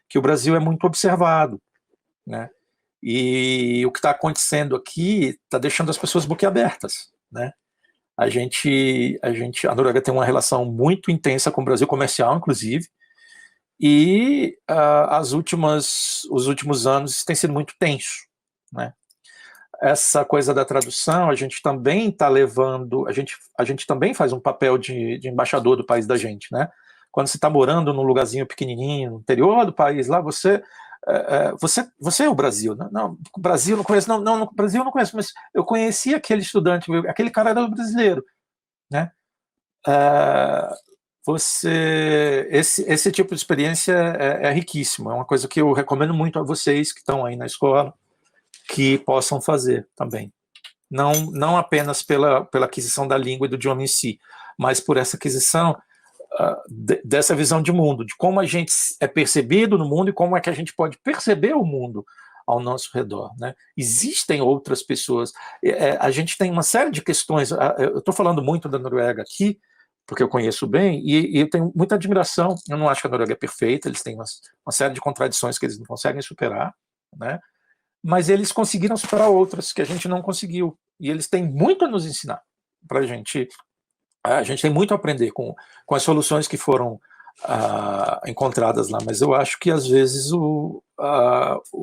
que o Brasil é muito observado, né? E o que está acontecendo aqui está deixando as pessoas boquiabertas, né? A Noruega tem uma relação muito intensa com o Brasil, comercial, inclusive, e os últimos anos tem sido muito tenso, né? Essa coisa da tradução, a gente também está levando, a gente também faz um papel de embaixador do país da gente, né? Quando você está morando num lugarzinho pequenininho, no interior do país, lá você é o Brasil. Não, o Brasil não conheço, não, o Brasil não conheço, mas eu conheci aquele estudante, aquele cara era brasileiro, né? Esse tipo de experiência é riquíssimo, é uma coisa que eu recomendo muito a vocês que estão aí na escola, que possam fazer também. Não apenas pela aquisição da língua e do idioma em si, mas por essa aquisição dessa visão de mundo, de como a gente é percebido no mundo e como é que a gente pode perceber o mundo ao nosso redor, né? Existem outras pessoas. A gente tem uma série de questões. Eu estou falando muito da Noruega aqui, porque eu conheço bem, e eu tenho muita admiração. Eu não acho que a Noruega é perfeita, eles têm uma série de contradições que eles não conseguem superar, né? Mas eles conseguiram superar outras que a gente não conseguiu. E eles têm muito a nos ensinar para a gente. A gente tem muito a aprender com as soluções que foram encontradas lá, mas eu acho que às vezes o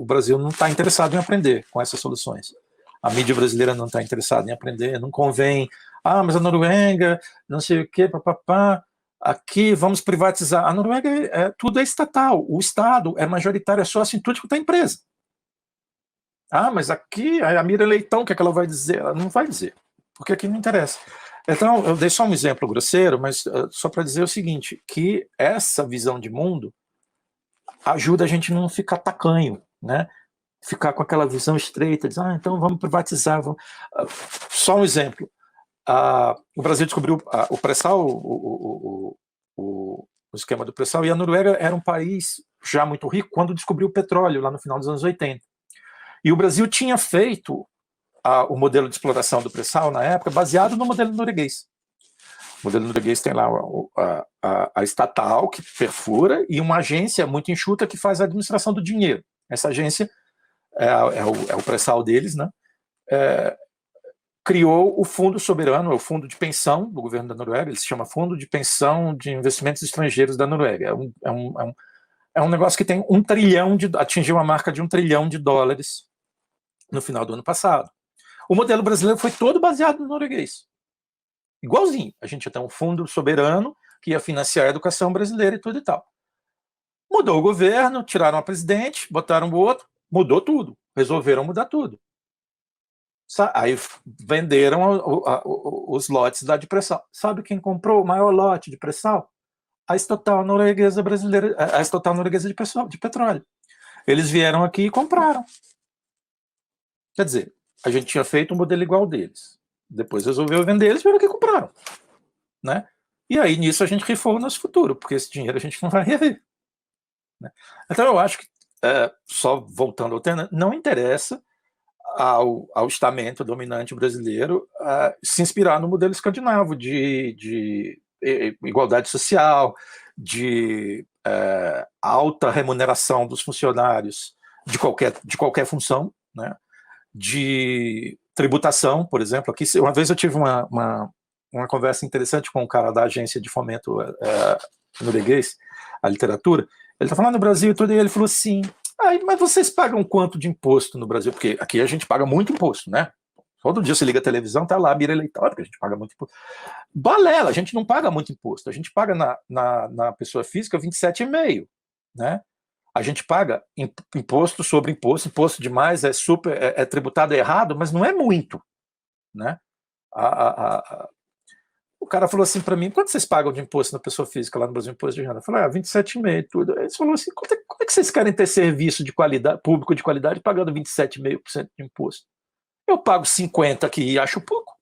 Brasil não está interessado em aprender com essas soluções. A mídia brasileira não está interessada em aprender, não convém. Mas a Noruega, não sei o quê, papapá, aqui vamos privatizar. A Noruega, tudo é estatal, o Estado é majoritário, é sócio em tudo que tem empresa. Mas aqui a Mira Leitão, o que é que ela vai dizer? Ela não vai dizer, porque aqui não interessa. Então, eu dei só um exemplo grosseiro, mas só para dizer o seguinte, que essa visão de mundo ajuda a gente a não ficar tacanho, né? Ficar com aquela visão estreita, dizer, então vamos privatizar. Só um exemplo. O Brasil descobriu o pré-sal, o esquema do pré-sal, e a Noruega era um país já muito rico quando descobriu o petróleo, lá no final dos anos 80. E o Brasil tinha feito o modelo de exploração do pré-sal na época baseado no modelo norueguês. O modelo norueguês tem lá a estatal que perfura e uma agência muito enxuta que faz a administração do dinheiro. Essa agência é o pré-sal deles, né? Criou o Fundo Soberano, o Fundo de Pensão do governo da Noruega, ele se chama Fundo de Pensão de Investimentos Estrangeiros da Noruega. É um negócio que tem atingiu a marca de $1 trilhão no final do ano passado. O modelo brasileiro foi todo baseado no norueguês. Igualzinho. A gente tem um fundo soberano que ia financiar a educação brasileira e tudo e tal. Mudou o governo, tiraram a presidente, botaram o outro, mudou tudo. Resolveram mudar tudo. Aí venderam os lotes da de pré-sal. Sabe quem comprou o maior lote de pré-sal? A estatal norueguesa brasileira, a estatal norueguesa de petróleo. Eles vieram aqui e compraram. Quer dizer, a gente tinha feito um modelo igual deles. Depois resolveu vender, eles vieram aqui e compraram, né? E aí nisso a gente rifou o nosso futuro, porque esse dinheiro a gente não vai rever. né? Então, eu acho que, só voltando ao tema, não interessa ao estamento dominante brasileiro se inspirar no modelo escandinavo de igualdade social, de alta remuneração dos funcionários de qualquer função, né? De tributação, por exemplo. Aqui, uma vez eu tive uma conversa interessante com um cara da agência de fomento norueguês, a literatura. Ele está falando no Brasil e tudo, e ele falou assim: mas vocês pagam quanto de imposto no Brasil? Porque aqui a gente paga muito imposto, né? Todo dia você liga a televisão, tá lá a mira eleitoral, porque a gente paga muito imposto. Balela, a gente não paga muito imposto. A gente paga na pessoa física 27,5%, né? A gente paga imposto sobre imposto, imposto demais, é tributado errado, mas não é muito, né? O cara falou assim para mim: quanto vocês pagam de imposto na pessoa física lá no Brasil, imposto de renda? Eu falei: 27,5%, tudo. Eles falaram assim: como é que vocês querem ter serviço de qualidade, público de qualidade, pagando 27,5% de imposto? Eu pago 50% aqui e acho pouco.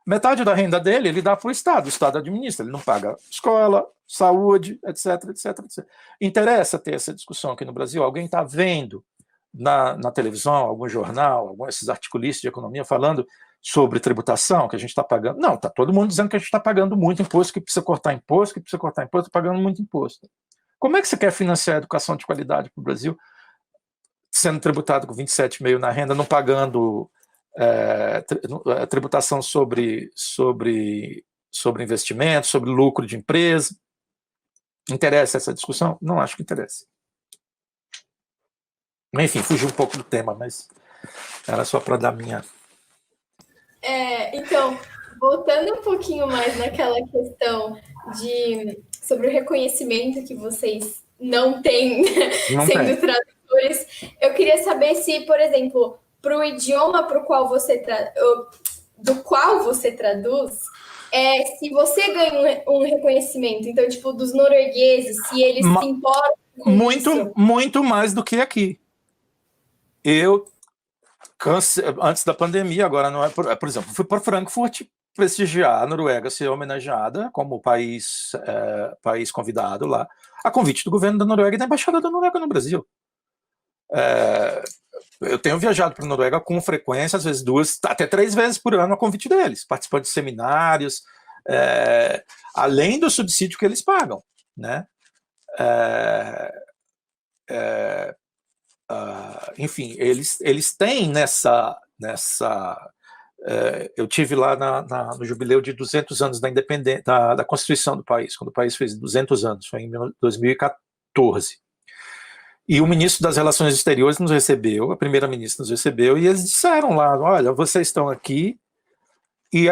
Metade da renda dele ele dá para o Estado administra, ele não paga escola, saúde, etc, etc, etc. Interessa ter essa discussão aqui no Brasil? Alguém está vendo na televisão, algum jornal, esses articulistas de economia falando sobre tributação, que a gente está pagando? Não, está todo mundo dizendo que a gente está pagando muito imposto, que precisa cortar imposto, pagando muito imposto. Como é que você quer financiar a educação de qualidade para o Brasil, sendo tributado com 27,5% na renda, não pagando tributação sobre investimento, sobre lucro de empresa? Interessa essa discussão? Não acho que interessa. Enfim, fugi um pouco do tema, mas era só para dar minha... Então, voltando um pouquinho mais naquela questão sobre o reconhecimento que vocês não têm sendo tradutores, eu queria saber se, por exemplo, para o idioma do qual você traduz, se você ganha um reconhecimento, então, tipo, dos noruegueses, se eles se importam com isso. Muito mais do que aqui. Eu, antes da pandemia, agora não é... Por exemplo, fui para Frankfurt prestigiar a Noruega, ser homenageada como país convidado lá, a convite do governo da Noruega e da Embaixada da Noruega no Brasil. Eu tenho viajado para a Noruega com frequência, às vezes 2, até 3 vezes por ano, a convite deles, participando de seminários, além do subsídio que eles pagam, né? Enfim, eles têm eu tive lá no jubileu de 200 anos da independência, da Constituição do país, quando o país fez 200 anos, foi em 2014. E o ministro das Relações Exteriores nos recebeu, a primeira-ministra nos recebeu, e eles disseram lá: olha, vocês estão aqui, e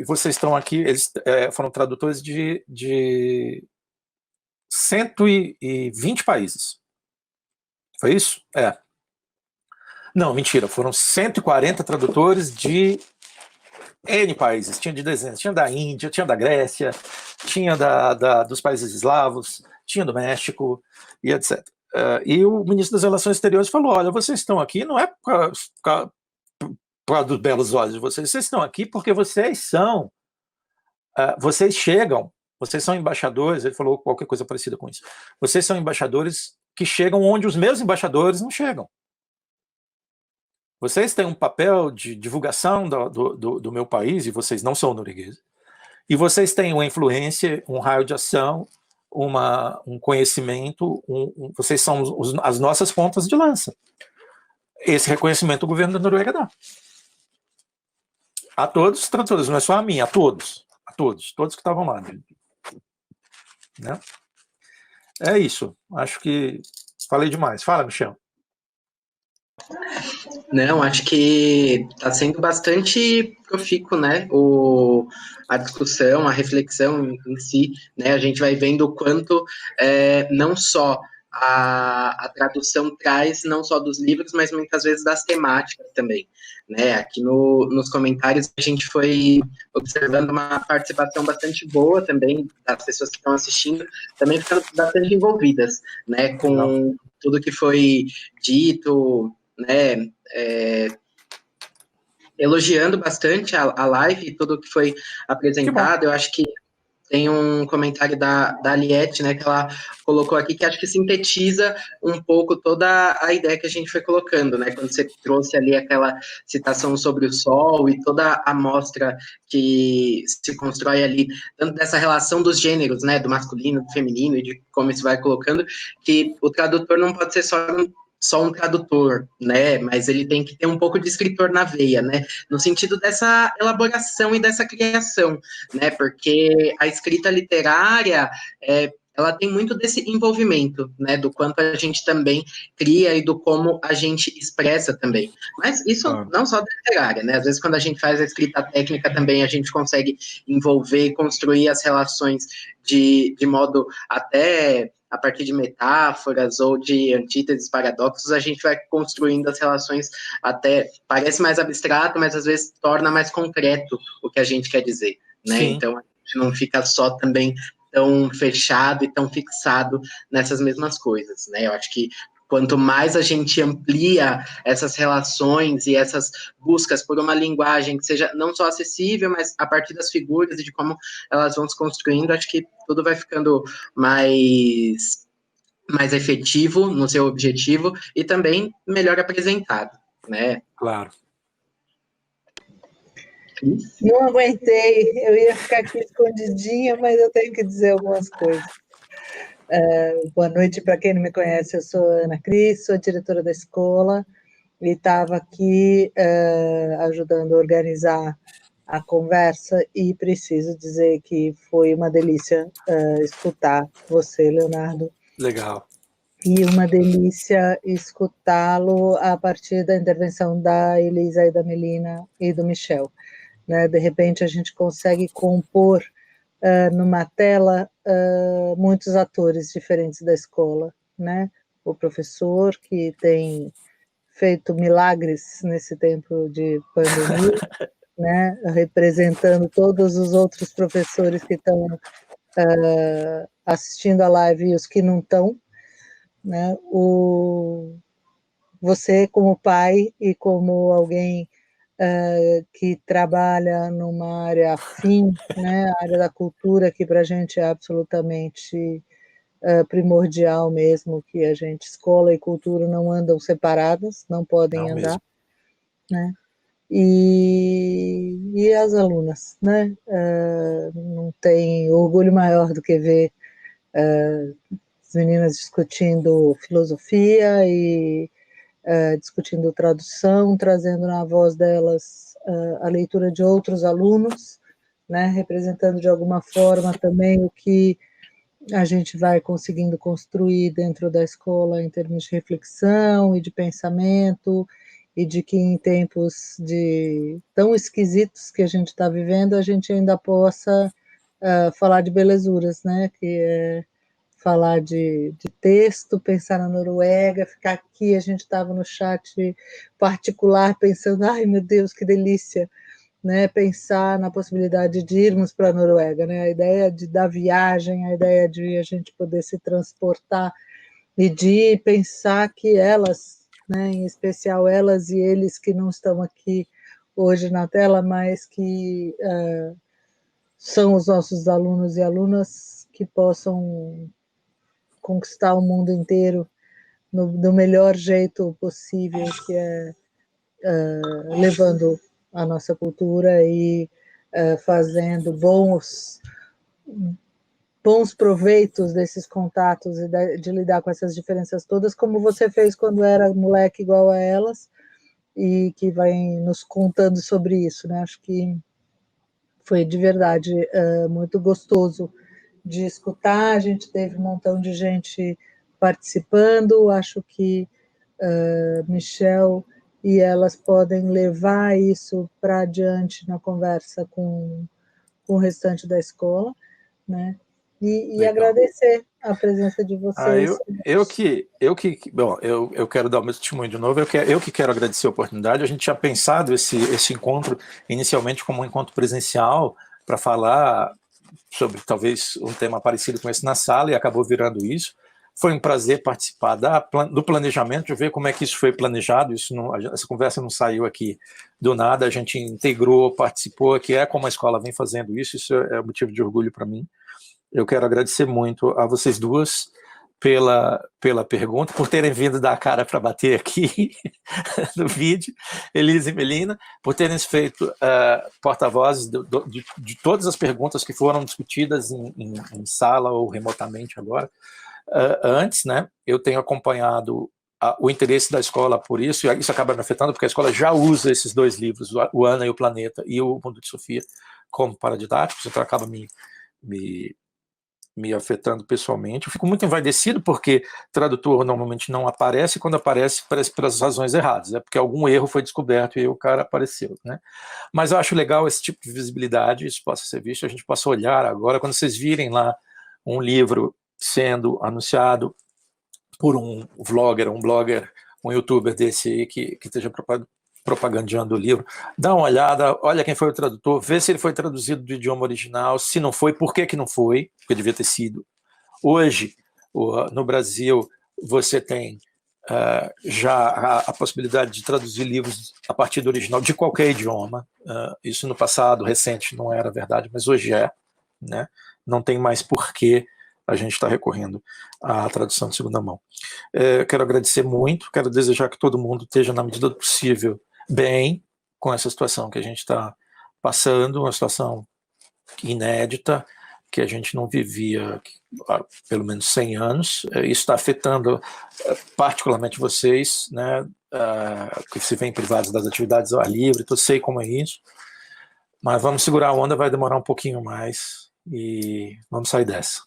vocês estão aqui, eles foram tradutores de 120 países. Foi isso? Não, mentira, foram 140 tradutores de N países, tinha de dezenas, tinha da Índia, tinha da Grécia, tinha dos países eslavos, tinha do México, e etc. E o ministro das Relações Exteriores falou: olha, vocês estão aqui não é para dos belos olhos de vocês estão aqui porque vocês são, vocês chegam, vocês são embaixadores, ele falou qualquer coisa parecida com isso, vocês são embaixadores que chegam onde os meus embaixadores não chegam. Vocês têm um papel de divulgação do meu país, e vocês não são noruegueses, e vocês têm uma influência, um raio de ação, um conhecimento, vocês são as nossas pontas de lança. Esse reconhecimento o governo da Noruega dá. A todos os tradutores, não é só a mim, a todos que estavam lá. Né? É isso, acho que falei demais. Fala, Michel. Não, acho que está sendo bastante profícuo, né, a discussão, a reflexão em si, né, a gente vai vendo o quanto não só a tradução traz, não só dos livros, mas muitas vezes das temáticas também, né, aqui nos comentários a gente foi observando uma participação bastante boa também das pessoas que estão assistindo, também ficando bastante envolvidas, né, com tudo que foi dito, né, elogiando bastante a live e tudo que foi apresentado. Eu acho que tem um comentário da Aliette, né, que ela colocou aqui, que acho que sintetiza um pouco toda a ideia que a gente foi colocando, né, quando você trouxe ali aquela citação sobre o sol e toda a amostra que se constrói ali, tanto dessa relação dos gêneros, né, do masculino, do feminino, e de como isso vai colocando, que o tradutor não pode ser só um tradutor, né, mas ele tem que ter um pouco de escritor na veia, né, no sentido dessa elaboração e dessa criação, né, porque a escrita literária, ela tem muito desse envolvimento, né, do quanto a gente também cria e do como a gente expressa também. Mas isso não só da literária, né, às vezes quando a gente faz a escrita técnica também a gente consegue envolver e construir as relações de modo até a partir de metáforas ou de antíteses, paradoxos, a gente vai construindo as relações até, parece mais abstrato, mas às vezes torna mais concreto o que a gente quer dizer, né? Sim. Então a gente não fica só também tão fechado e tão fixado nessas mesmas coisas, né? Eu acho que quanto mais a gente amplia essas relações e essas buscas por uma linguagem que seja não só acessível, mas a partir das figuras e de como elas vão se construindo, acho que tudo vai ficando mais efetivo no seu objetivo e também melhor apresentado, né? Claro. Não aguentei, eu ia ficar aqui escondidinha, mas eu tenho que dizer algumas coisas. Boa noite para quem não me conhece, eu sou Ana Cris, sou diretora da escola e estava aqui ajudando a organizar a conversa e preciso dizer que foi uma delícia escutar você, Leonardo. Legal. E uma delícia escutá-lo a partir da intervenção da Elisa e da Melina e do Michel. Né? De repente a gente consegue compor numa tela muitos atores diferentes da escola, né? O professor que tem feito milagres nesse tempo de pandemia, né? Representando todos os outros professores que estão assistindo a live e os que não estão, né? Você como pai e como alguém que trabalha numa área afim, né, a área da cultura, que para a gente é absolutamente primordial mesmo, que a gente, escola e cultura não andam separadas, não podem andar, né? E as alunas, né? Não tem orgulho maior do que ver as meninas discutindo filosofia e discutindo tradução, trazendo na voz delas a leitura de outros alunos, né, representando de alguma forma também o que a gente vai conseguindo construir dentro da escola em termos de reflexão e de pensamento, e de que em tempos tão esquisitos que a gente está vivendo, a gente ainda possa falar de belezuras, né, que é falar de texto, pensar na Noruega, ficar aqui, a gente estava no chat particular pensando, ai meu Deus, que delícia, né, pensar na possibilidade de irmos para a Noruega, né, a ideia da viagem, a ideia de a gente poder se transportar e de pensar que elas, né, em especial elas e eles que não estão aqui hoje na tela, mas que são os nossos alunos e alunas que possam conquistar o mundo inteiro do melhor jeito possível, que é levando a nossa cultura e fazendo bons proveitos desses contatos e de lidar com essas diferenças todas, como você fez quando era moleque igual a elas, e que vai nos contando sobre isso, né? Acho que foi de verdade muito gostoso de escutar, a gente teve um montão de gente participando, acho que Michel e elas podem levar isso para adiante na conversa com o restante da escola, né? E agradecer a presença de vocês. Bom, eu quero dar o meu testemunho de novo, eu que quero agradecer a oportunidade. A gente tinha pensado esse encontro inicialmente como um encontro presencial para falar sobre talvez um tema parecido com esse na sala, e acabou virando isso, Foi um prazer participar do planejamento, de ver como é que isso foi planejado. Essa conversa não saiu aqui do nada, a gente integrou, participou, que é como a escola vem fazendo isso é motivo de orgulho para mim. Eu quero agradecer muito a vocês duas pela pergunta, por terem vindo dar a cara para bater aqui no vídeo, Elisa e Melina, por terem feito porta-vozes de todas as perguntas que foram discutidas em sala ou remotamente agora. Antes, né, eu tenho acompanhado o interesse da escola por isso, e isso acaba me afetando, porque a escola já usa esses 2 livros, o Ana e o Planeta, e o Mundo de Sofia, como paradidáticos, então acaba me afetando pessoalmente. Eu fico muito envaidecido, porque tradutor normalmente não aparece, quando aparece, parece pelas razões erradas, porque algum erro foi descoberto e aí o cara apareceu, né? Mas eu acho legal esse tipo de visibilidade, isso possa ser visto, a gente possa olhar agora, quando vocês virem lá um livro sendo anunciado por um vlogger, um blogger, um youtuber desse aí que esteja propagandeando o livro, dá uma olhada, olha quem foi o tradutor, vê se ele foi traduzido do idioma original, se não foi, por que não foi, porque devia ter sido. Hoje, no Brasil, você tem já a possibilidade de traduzir livros a partir do original de qualquer idioma. Isso no passado recente não era verdade, mas hoje é, né? Não tem mais porquê a gente está recorrendo à tradução de segunda mão. Quero agradecer muito, quero desejar que todo mundo esteja, na medida do possível, bem com essa situação que a gente está passando, uma situação inédita, que a gente não vivia há pelo menos 100 anos. Isso está afetando particularmente vocês, né, que se veem privados das atividades ao ar livre, eu sei como é isso, mas vamos segurar a onda, vai demorar um pouquinho mais e vamos sair dessa.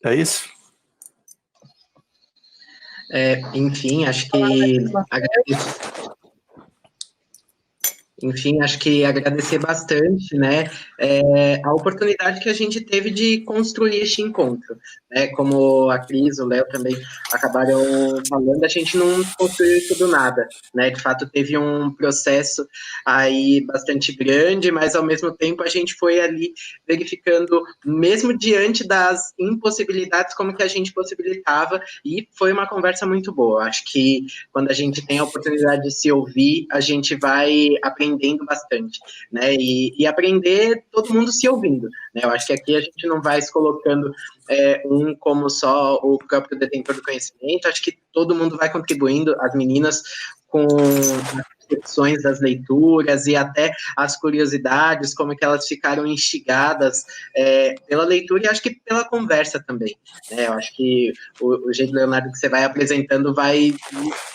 É isso? Enfim, acho que agradecer bastante, né, a oportunidade que a gente teve de construir este encontro, né, como a Cris, o Léo também acabaram falando, a gente não construiu isso do nada, né, de fato teve um processo aí bastante grande, mas ao mesmo tempo a gente foi ali verificando, mesmo diante das impossibilidades, como que a gente possibilitava, e foi uma conversa muito boa. Acho que quando a gente tem a oportunidade de se ouvir, a gente vai aprendendo bastante, né, e aprender todo mundo se ouvindo, né, eu acho que aqui a gente não vai se colocando um como só o próprio detentor do conhecimento, acho que todo mundo vai contribuindo, as meninas com as percepções das leituras e até as curiosidades, como que elas ficaram instigadas pela leitura e acho que pela conversa também, né, eu acho que o jeito, Leonardo, que você vai apresentando vai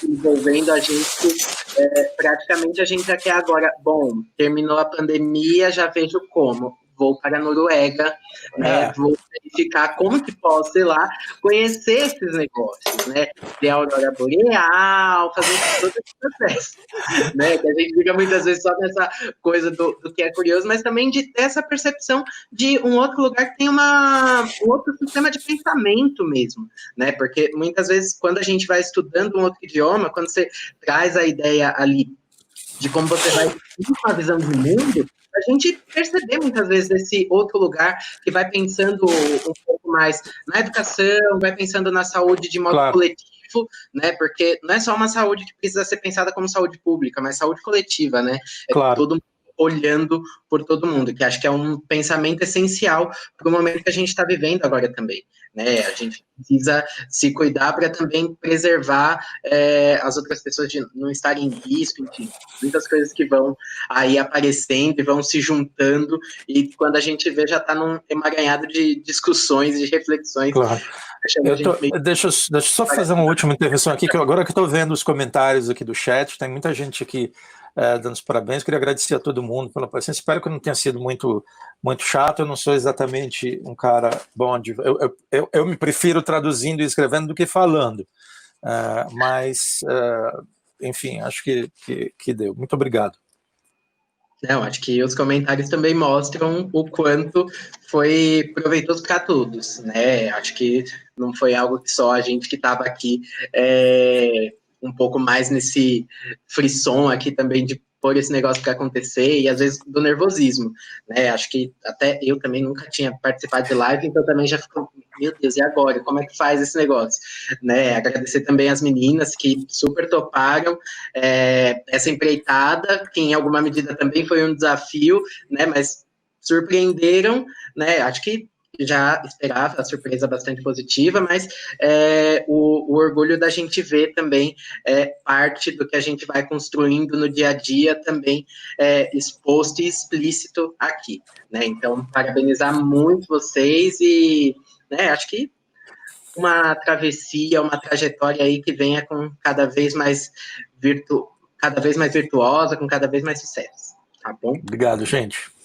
envolvendo a gente, praticamente a gente já quer agora, bom, terminou a pandemia, já vejo como, vou para a Noruega, né, vou verificar como que posso ir lá, conhecer esses negócios, né, ver a aurora boreal, fazer todo esse processo, né, que a gente fica muitas vezes só nessa coisa do que é curioso, mas também de ter essa percepção de um outro lugar que tem um outro sistema de pensamento mesmo, né, porque muitas vezes quando a gente vai estudando um outro idioma, quando você traz a ideia ali de como você vai ter uma visão de mundo, a gente perceber muitas vezes esse outro lugar que vai pensando um pouco mais na educação, vai pensando na saúde de modo coletivo, né, porque não é só uma saúde que precisa ser pensada como saúde pública, mas saúde coletiva, né, todo mundo olhando por todo mundo, que acho que é um pensamento essencial para o momento que a gente está vivendo agora também, né, a gente precisa se cuidar para também preservar as outras pessoas de não estarem em risco, enfim, muitas coisas que vão aí aparecendo e vão se juntando, e quando a gente vê já está num emaranhado de discussões e de reflexões. Claro. Deixa eu só fazer uma última intervenção aqui, que agora que eu estou vendo os comentários aqui do chat, tem muita gente aqui dando os parabéns, queria agradecer a todo mundo pela paciência, espero que não tenha sido muito chato, eu não sou exatamente um cara bom, eu me prefiro traduzindo e escrevendo do que falando, mas, enfim, acho que deu. Muito obrigado. Não, acho que os comentários também mostram o quanto foi proveitoso para todos, né? Acho que não foi algo que só a gente que estava aqui um pouco mais nesse frisson aqui também de pôr esse negócio para acontecer, e às vezes do nervosismo, né? Acho que até eu também nunca tinha participado de live, então também já ficou, meu Deus, e agora? Como é que faz esse negócio? Né? Agradecer também as meninas que super toparam essa empreitada, que em alguma medida também foi um desafio, né? Mas surpreenderam, né? Acho que já esperava a surpresa bastante positiva, mas o orgulho da gente ver também parte do que a gente vai construindo no dia a dia também exposto e explícito aqui, né? Então, parabenizar muito vocês e, né, acho que uma travessia, uma trajetória aí que venha com cada vez mais virtuosa, com cada vez mais sucesso, tá bom? Obrigado, gente.